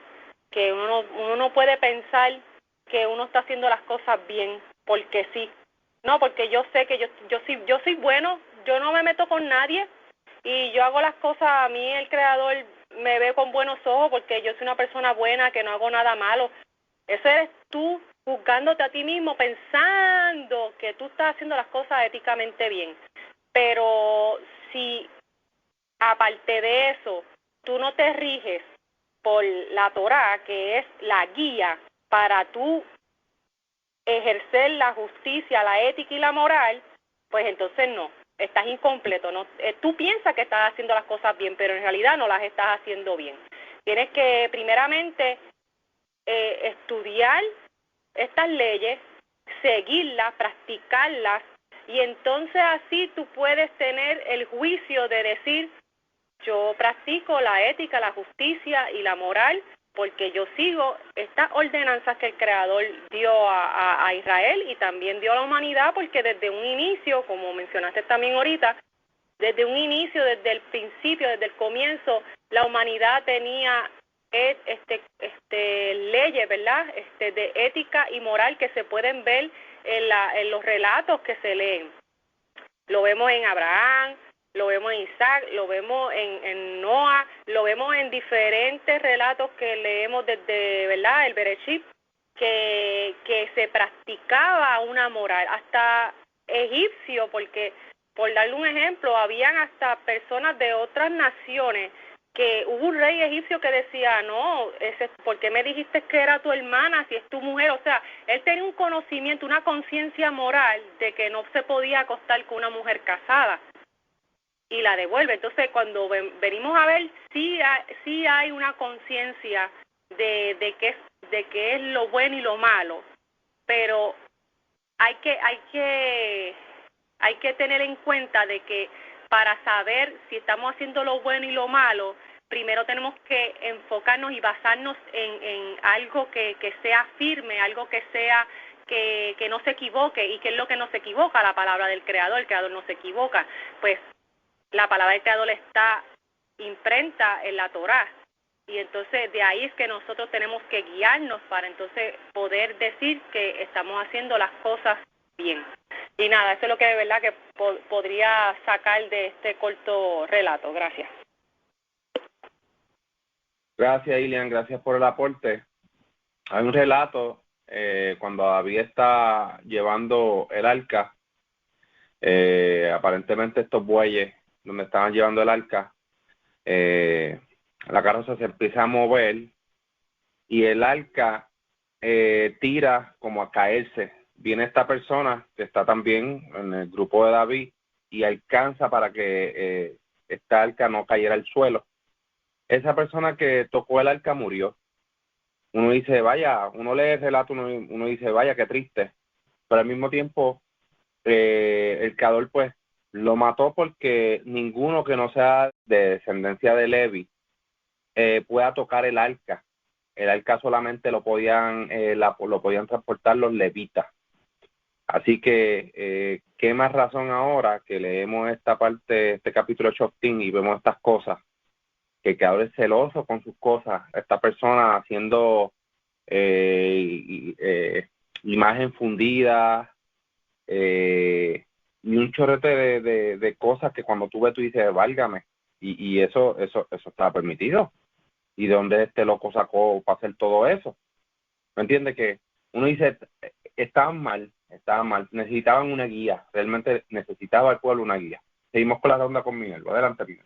que uno no puede pensar que uno está haciendo las cosas bien porque sí. No, porque yo sé que yo soy bueno, yo no me meto con nadie y yo hago las cosas, a mí el Creador me ve con buenos ojos porque yo soy una persona buena, que no hago nada malo. Eso eres tú juzgándote a ti mismo, pensando que tú estás haciendo las cosas éticamente bien. Pero si aparte de eso, tú no te riges por la Torá, que es la guía para tú ejercer la justicia, la ética y la moral, pues entonces no, estás incompleto. No, tú piensas que estás haciendo las cosas bien, pero en realidad no las estás haciendo bien. Tienes que primeramente estudiar estas leyes, seguirlas, practicarlas, y entonces así tú puedes tener el juicio de decir: yo practico la ética, la justicia y la moral porque yo sigo estas ordenanzas que el Creador dio a Israel y también dio a la humanidad, porque desde un inicio, como mencionaste también ahorita, desde un inicio, desde el principio, desde el comienzo, la humanidad tenía leyes, ¿verdad?, de ética y moral que se pueden ver en los relatos que se leen. Lo vemos en Abraham, lo vemos en Isaac, lo vemos en Noah, lo vemos en diferentes relatos que leemos desde, ¿verdad?, el Bereshit, que se practicaba una moral, hasta egipcio, porque, por darle un ejemplo, habían hasta personas de otras naciones, que hubo un rey egipcio que decía: no, ¿por qué me dijiste que era tu hermana si es tu mujer? O sea, él tenía un conocimiento, una conciencia moral de que no se podía acostar con una mujer casada, y la devuelve. Entonces, cuando venimos a ver, sí hay una conciencia de qué es lo bueno y lo malo, pero hay que tener en cuenta de que para saber si estamos haciendo lo bueno y lo malo, primero tenemos que enfocarnos y basarnos en algo que sea firme, algo que sea que no se equivoque. ¿Y qué es lo que no se equivoca? La palabra del Creador. El Creador no se equivoca. Pues la palabra del Creador está imprenta en la Torá, y entonces de ahí es que nosotros tenemos que guiarnos para entonces poder decir que estamos haciendo las cosas bien. Y nada, eso es lo que de verdad que podría sacar de este corto relato. Gracias. Gracias, Ilian, gracias por el aporte. Hay un relato cuando David está llevando el arca, aparentemente estos bueyes donde estaban llevando el arca, la carroza se empieza a mover y el arca tira como a caerse. Viene esta persona que está también en el grupo de David y alcanza para que esta arca no cayera al suelo. Esa persona que tocó el arca murió. Uno dice, vaya, uno lee el relato, uno dice, vaya, qué triste. Pero al mismo tiempo, el Creador pues lo mató porque ninguno que no sea de descendencia de Levi pueda tocar el arca. El arca solamente lo podían transportar los levitas. Así que, ¿qué más razón ahora que leemos esta parte, este capítulo de Shoftim y vemos estas cosas? Que el Creador es celoso con sus cosas. Esta persona haciendo imagen fundida, y un chorrete de cosas que cuando tú ves tú dices, válgame, y eso estaba permitido. ¿Y de dónde este loco sacó para hacer todo eso? ¿Me entiendes? Que uno dice, estaban mal, necesitaban una guía, realmente necesitaba el pueblo una guía. Seguimos con la ronda con Miguel, adelante Miguel.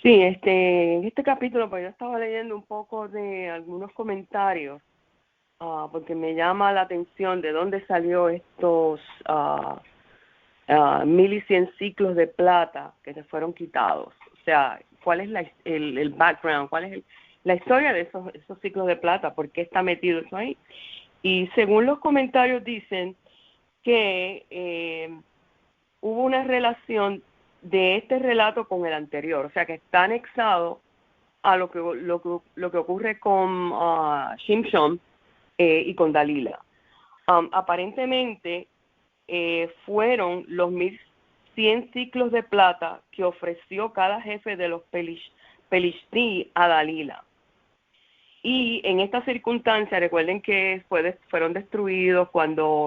Sí, en este capítulo, pues yo estaba leyendo un poco de algunos comentarios, porque me llama la atención de dónde salió estos 1100 ciclos de plata que se fueron quitados. O sea, ¿cuál es el background? ¿Cuál es la historia de esos ciclos de plata? ¿Por qué está metido eso ahí? Y según los comentarios dicen que hubo una relación de este relato con el anterior, o sea que está anexado a lo que ocurre con Shimshon y con Dalila. Aparentemente fueron los 1100 ciclos de plata que ofreció cada jefe de los Pelishti a Dalila. Y en esta circunstancia, recuerden que fueron destruidos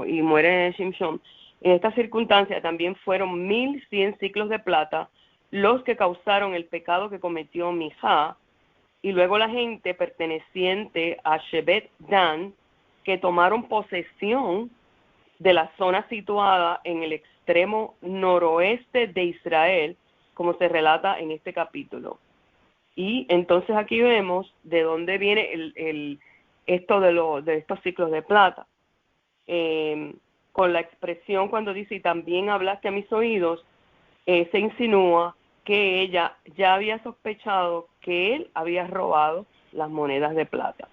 y muere Shimshon. En esta circunstancia también fueron 1100 ciclos de plata los que causaron el pecado que cometió Mijá, y luego la gente perteneciente a Shevet Dan, que tomaron posesión de la zona situada en el extremo noroeste de Israel, como se relata en este capítulo. Y entonces aquí vemos de dónde viene esto de estos ciclos de plata. Con la expresión cuando dice, y también hablaste a mis oídos, se insinúa que ella ya había sospechado que él había robado las monedas de plata.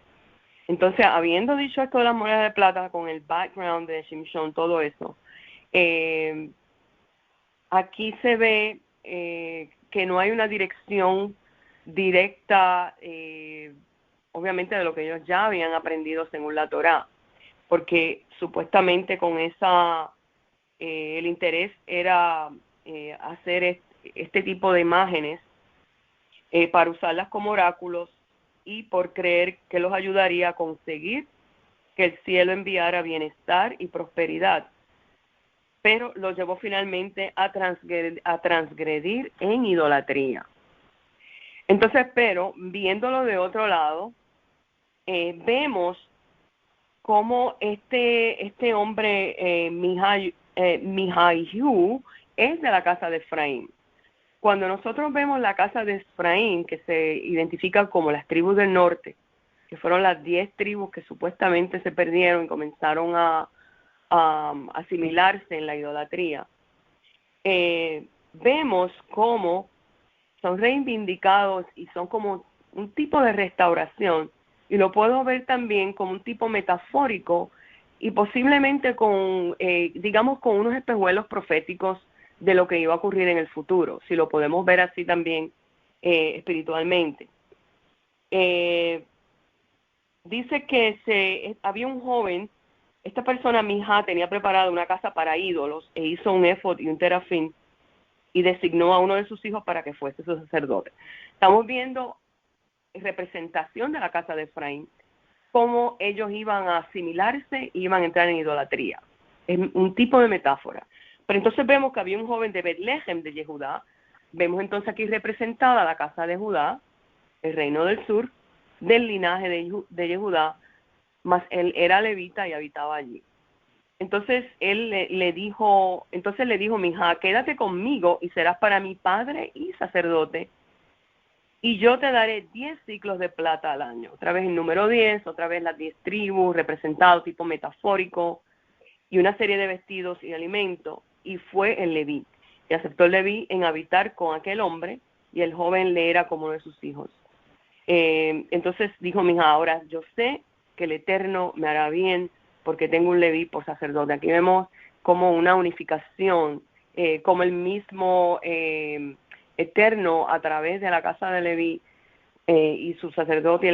Entonces, habiendo dicho esto de las monedas de plata, con el background de Shimshon, todo eso, aquí se ve que no hay una dirección directa, obviamente, de lo que ellos ya habían aprendido según la Torá, porque supuestamente con el interés era hacer este tipo de imágenes para usarlas como oráculos y por creer que los ayudaría a conseguir que el cielo enviara bienestar y prosperidad, pero los llevó finalmente a transgredir en idolatría. Entonces, pero viéndolo de otro lado, vemos cómo este hombre Mijayu es de la casa de Efraín. Cuando nosotros vemos la casa de Efraín, que se identifica como las tribus del norte, que fueron las 10 tribus que supuestamente se perdieron y comenzaron a asimilarse en la idolatría, vemos cómo son reivindicados y son como un tipo de restauración, y lo puedo ver también como un tipo metafórico y posiblemente con unos espejuelos proféticos de lo que iba a ocurrir en el futuro, si lo podemos ver así también espiritualmente. Dice que había un joven, esta persona, Mijá, tenía preparada una casa para ídolos e hizo un éfod y un terafín y designó a uno de sus hijos para que fuese su sacerdote. Estamos viendo representación de la casa de Efraín, cómo ellos iban a asimilarse y iban a entrar en idolatría. Es un tipo de metáfora. Pero entonces vemos que había un joven de Betlehem de Yehudá. Vemos entonces aquí representada la casa de Judá, el reino del sur, del linaje de Yehudá, mas él era levita y habitaba allí. Entonces él le dijo, Mijá, quédate conmigo y serás para mí padre y sacerdote, y yo te daré 10 ciclos de plata al año. Otra vez el número 10, otra vez las 10 tribus, representado tipo metafórico, y una serie de vestidos y alimento. Y fue el Leví, y aceptó el Leví en habitar con aquel hombre, y el joven le era como uno de sus hijos. Entonces dijo Mijá, ahora yo sé que el Eterno me hará bien, porque tengo un Leví por sacerdote. Aquí vemos como una unificación, como el mismo Eterno a través de la casa de Leví y su sacerdocio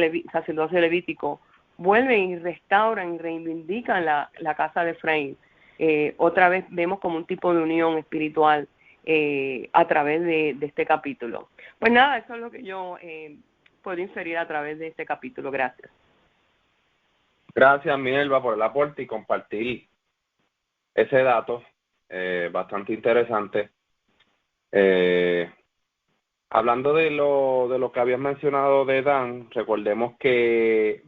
levítico vuelven y restauran y reivindican la casa de Efraín. Otra vez vemos como un tipo de unión espiritual a través de este capítulo. Pues nada, eso es lo que yo puedo inferir a través de este capítulo. Gracias. Gracias, Minerva, por el aporte y compartir ese dato bastante interesante. Hablando de lo que habías mencionado de Dan, recordemos que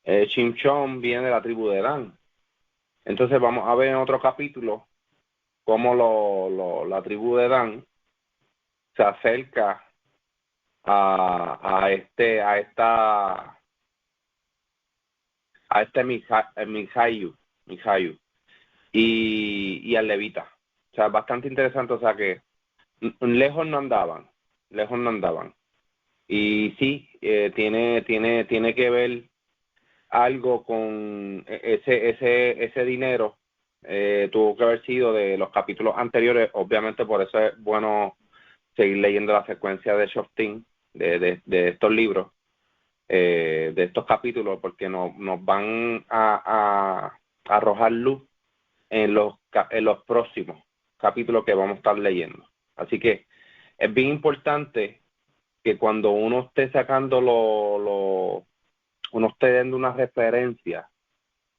Shimshon viene de la tribu de Dan. Entonces vamos a ver en otro capítulo cómo la tribu de Dan se acerca a este Mijayu y al levita. O sea, bastante interesante. O sea que lejos no andaban. Y sí, tiene que ver algo con ese dinero. Tuvo que haber sido de los capítulos anteriores. Obviamente por eso es bueno seguir leyendo la secuencia de Shoftim, de estos libros, de estos capítulos, porque nos van a arrojar luz en los próximos capítulos que vamos a estar leyendo. Así que es bien importante que cuando uno esté sacando uno esté dando una referencia,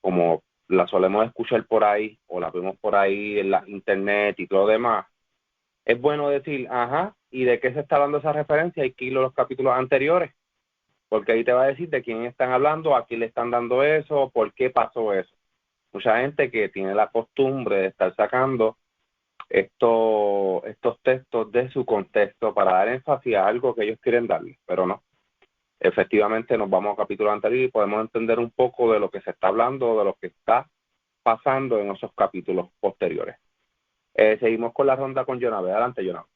como la solemos escuchar por ahí, o la vemos por ahí en la internet y todo lo demás, es bueno decir, ajá, ¿y de qué se está dando esa referencia? Hay que ir a los capítulos anteriores, porque ahí te va a decir de quién están hablando, a quién le están dando eso, por qué pasó eso. Mucha gente que tiene la costumbre de estar sacando estos textos de su contexto para dar énfasis a algo que ellos quieren darle, pero no. Efectivamente nos vamos a capítulos anteriores y podemos entender un poco de lo que se está hablando, de lo que está pasando en esos capítulos posteriores. Seguimos con la ronda con Jonabe. Adelante, Jonabe.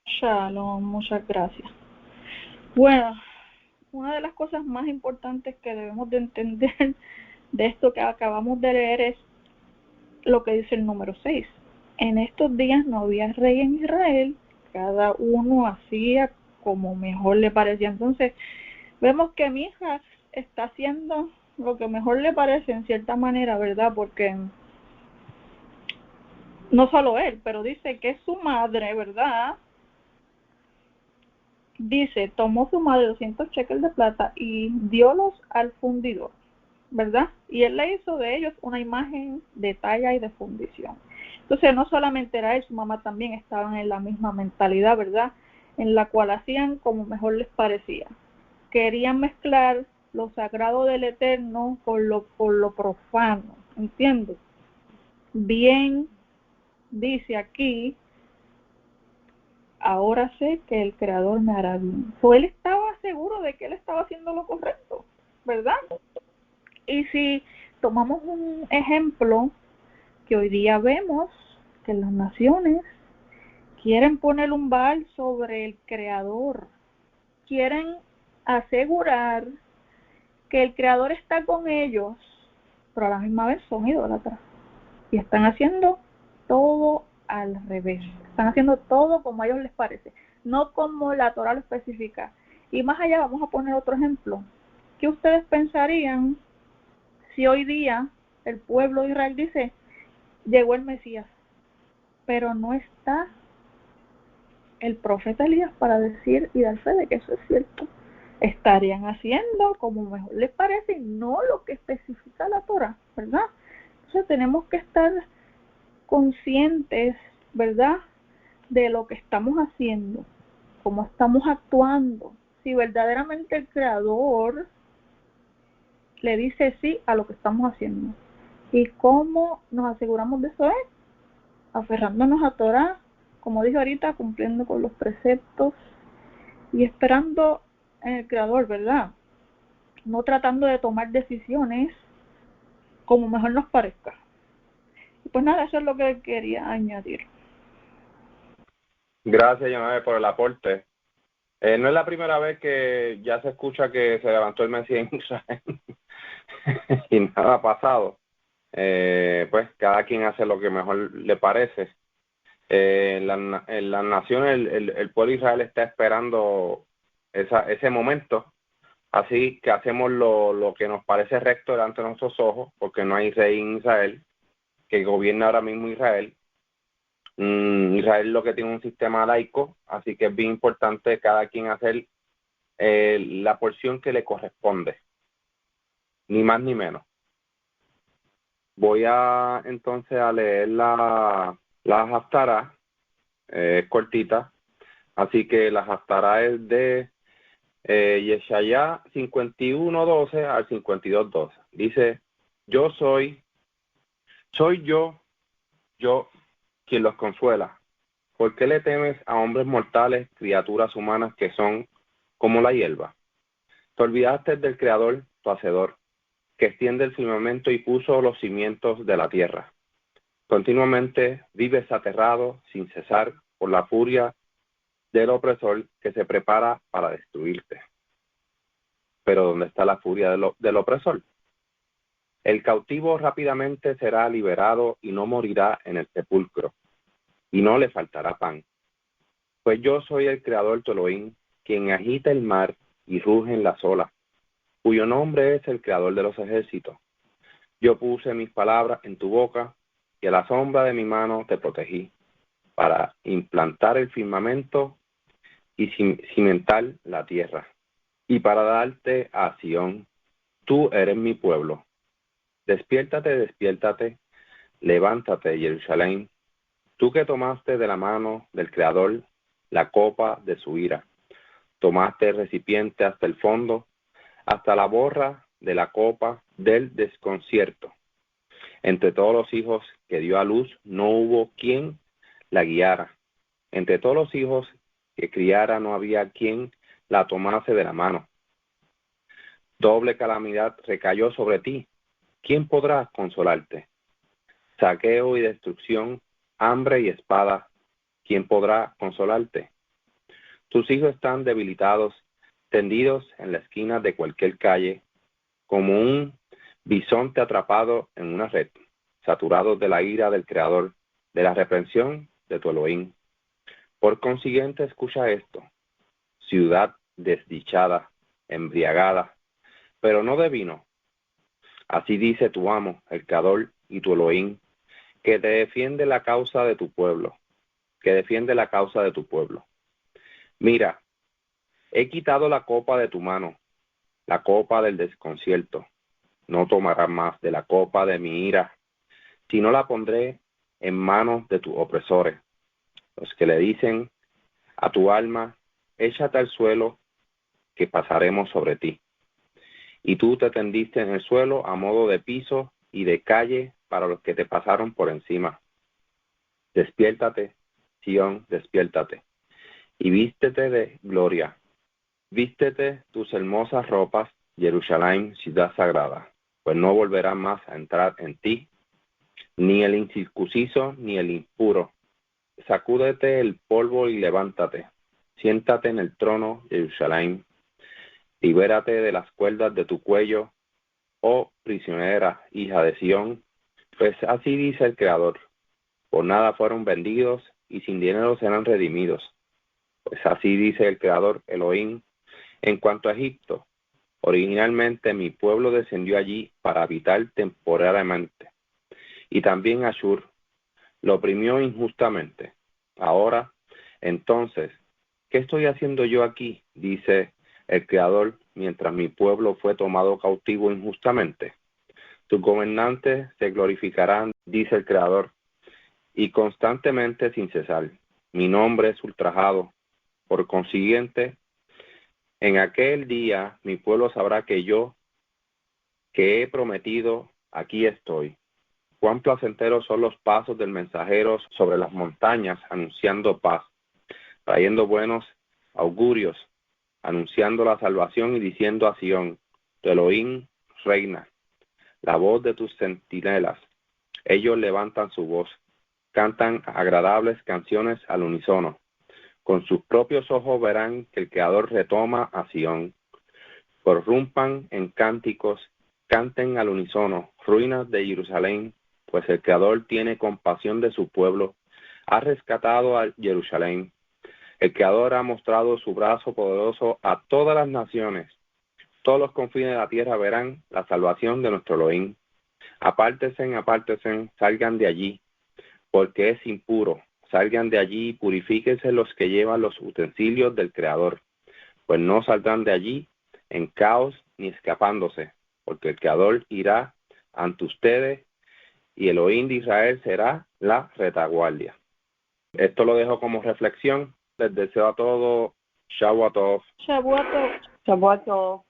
Shalom, muchas gracias. Bueno, una de las cosas más importantes que debemos de entender de esto que acabamos de leer es lo que dice el número 6. En estos días no había rey en Israel, cada uno hacía como mejor le parecía. Entonces, vemos que Mijas está haciendo lo que mejor le parece en cierta manera, ¿verdad? Porque no solo él, pero dice que su madre, ¿verdad? Dice, tomó su madre 200 shekels de plata y diólos al fundidor, ¿verdad? Y él le hizo de ellos una imagen de talla y de fundición. Entonces, no solamente era él, su mamá también estaban en la misma mentalidad, ¿verdad? En la cual hacían como mejor les parecía. Querían mezclar lo sagrado del Eterno con lo profano, ¿entiendes? Bien, dice aquí, ahora sé que el Creador me hará bien. So, él estaba seguro de que él estaba haciendo lo correcto, ¿verdad? Y si tomamos un ejemplo que hoy día vemos que las naciones quieren poner un Baal sobre el Creador, quieren asegurar que el Creador está con ellos, pero a la misma vez son idólatras y están haciendo todo al revés, están haciendo todo como a ellos les parece, no como la Torah lo especifica. Y más allá vamos a poner otro ejemplo. ¿Qué ustedes pensarían si hoy día el pueblo de Israel dice, llegó el Mesías, pero no está el profeta Elías para decir y dar fe de que eso es cierto? Estarían haciendo como mejor les parece y no lo que especifica la Torah, ¿verdad? Entonces tenemos que estar conscientes, ¿verdad?, de lo que estamos haciendo, cómo estamos actuando, si verdaderamente el Creador le dice sí a lo que estamos haciendo. ¿Y cómo nos aseguramos de eso? Es aferrándonos a Torah, como dije ahorita, cumpliendo con los preceptos y esperando en el Creador, ¿verdad? No tratando de tomar decisiones como mejor nos parezca. Y pues nada, eso es lo que quería añadir. Gracias, Jonabe, por el aporte. No es la primera vez que ya se escucha que se levantó el Mesías en Israel y nada ha pasado. Pues cada quien hace lo que mejor le parece. En las naciones, el pueblo de Israel está esperando ese momento, así que hacemos lo que nos parece recto delante de nuestros ojos, porque no hay rey en Israel que gobierne ahora mismo Israel. Israel lo que tiene un sistema laico, así que es bien importante cada quien hacer la porción que le corresponde, ni más ni menos. Voy entonces a leer la Haftará, es cortita, así que la Haftará es de Yeshaya 51:12 al 52:12. Dice, soy yo quien los consuela. ¿Por qué le temes a hombres mortales, criaturas humanas que son como la hierba? Te olvidaste del Creador, tu Hacedor, que extiende el firmamento y puso los cimientos de la tierra. Continuamente vives aterrado, sin cesar, por la furia del opresor que se prepara para destruirte. Pero ¿dónde está la furia del opresor? El cautivo rápidamente será liberado y no morirá en el sepulcro, y no le faltará pan. Pues yo soy el Creador tu Elohim, quien agita el mar y ruge en las olas, cuyo nombre es el Creador de los ejércitos. Yo puse mis palabras en tu boca, y a la sombra de mi mano te protegí, para implantar el firmamento y cimentar la tierra, y para darte a Sión. Tú eres mi pueblo. Despiértate, despiértate, levántate, Jerusalén, tú que tomaste de la mano del Creador la copa de su ira. Tomaste el recipiente hasta el fondo, hasta la borra de la copa del desconcierto. Entre todos los hijos que dio a luz no hubo quien la guiara. Entre todos los hijos que criara no había quien la tomase de la mano. Doble calamidad recayó sobre ti. ¿Quién podrá consolarte? Saqueo y destrucción, hambre y espada. ¿Quién podrá consolarte? Tus hijos están debilitados, tendidos en la esquina de cualquier calle, como un bisonte atrapado en una red, saturados de la ira del Creador, de la reprensión de tu Elohim. Por consiguiente, escucha esto, ciudad desdichada, embriagada, pero no de vino. Así dice tu amo, el Creador y tu Elohim, que te defiende la causa de tu pueblo, Mira, he quitado la copa de tu mano, la copa del desconcierto. No tomarás más de la copa de mi ira, sino la pondré en manos de tus opresores, los que le dicen a tu alma, échate al suelo, que pasaremos sobre ti. Y tú te tendiste en el suelo a modo de piso y de calle para los que te pasaron por encima. Despiértate, Sión, despiértate, y vístete de gloria. Vístete tus hermosas ropas, Jerusalén, ciudad sagrada, pues no volverá más a entrar en ti, ni el incircunciso, ni el impuro. Sacúdete el polvo y levántate. Siéntate en el trono, Jerusalén. Libérate de las cuerdas de tu cuello, oh prisionera, hija de Sión. Pues así dice el Creador, por nada fueron vendidos y sin dinero serán redimidos. Pues así dice el Creador, Elohim, en cuanto a Egipto. Originalmente mi pueblo descendió allí para habitar temporalmente. Y también Ashur lo oprimió injustamente. Ahora, entonces, ¿qué estoy haciendo yo aquí? Dice el Creador, mientras mi pueblo fue tomado cautivo injustamente. Tus gobernantes se glorificarán, dice el Creador, y constantemente sin cesar. Mi nombre es ultrajado. Por consiguiente, en aquel día mi pueblo sabrá que yo, que he prometido, aquí estoy. Cuán placenteros son los pasos del mensajero sobre las montañas, anunciando paz, trayendo buenos augurios, anunciando la salvación y diciendo a Sión, tu Elohim reina. La voz de tus centinelas. Ellos levantan su voz, cantan agradables canciones al unísono. Con sus propios ojos verán que el Creador retoma a Sión. Prorrumpan en cánticos, canten al unísono, ruinas de Jerusalén, pues el Creador tiene compasión de su pueblo, ha rescatado a Jerusalén. El Creador ha mostrado su brazo poderoso a todas las naciones. Todos los confines de la tierra verán la salvación de nuestro Elohim. Apártense, salgan de allí, porque es impuro. salgan de allí y purifíquense los que llevan los utensilios del Creador, pues no saldrán de allí en caos ni escapándose, porque el Creador irá ante ustedes y el Elohim de Israel será la retaguardia. Esto lo dejo como reflexión. Les deseo a todos Shabbat Tov. Shavuot Tov. Shabbat Tov.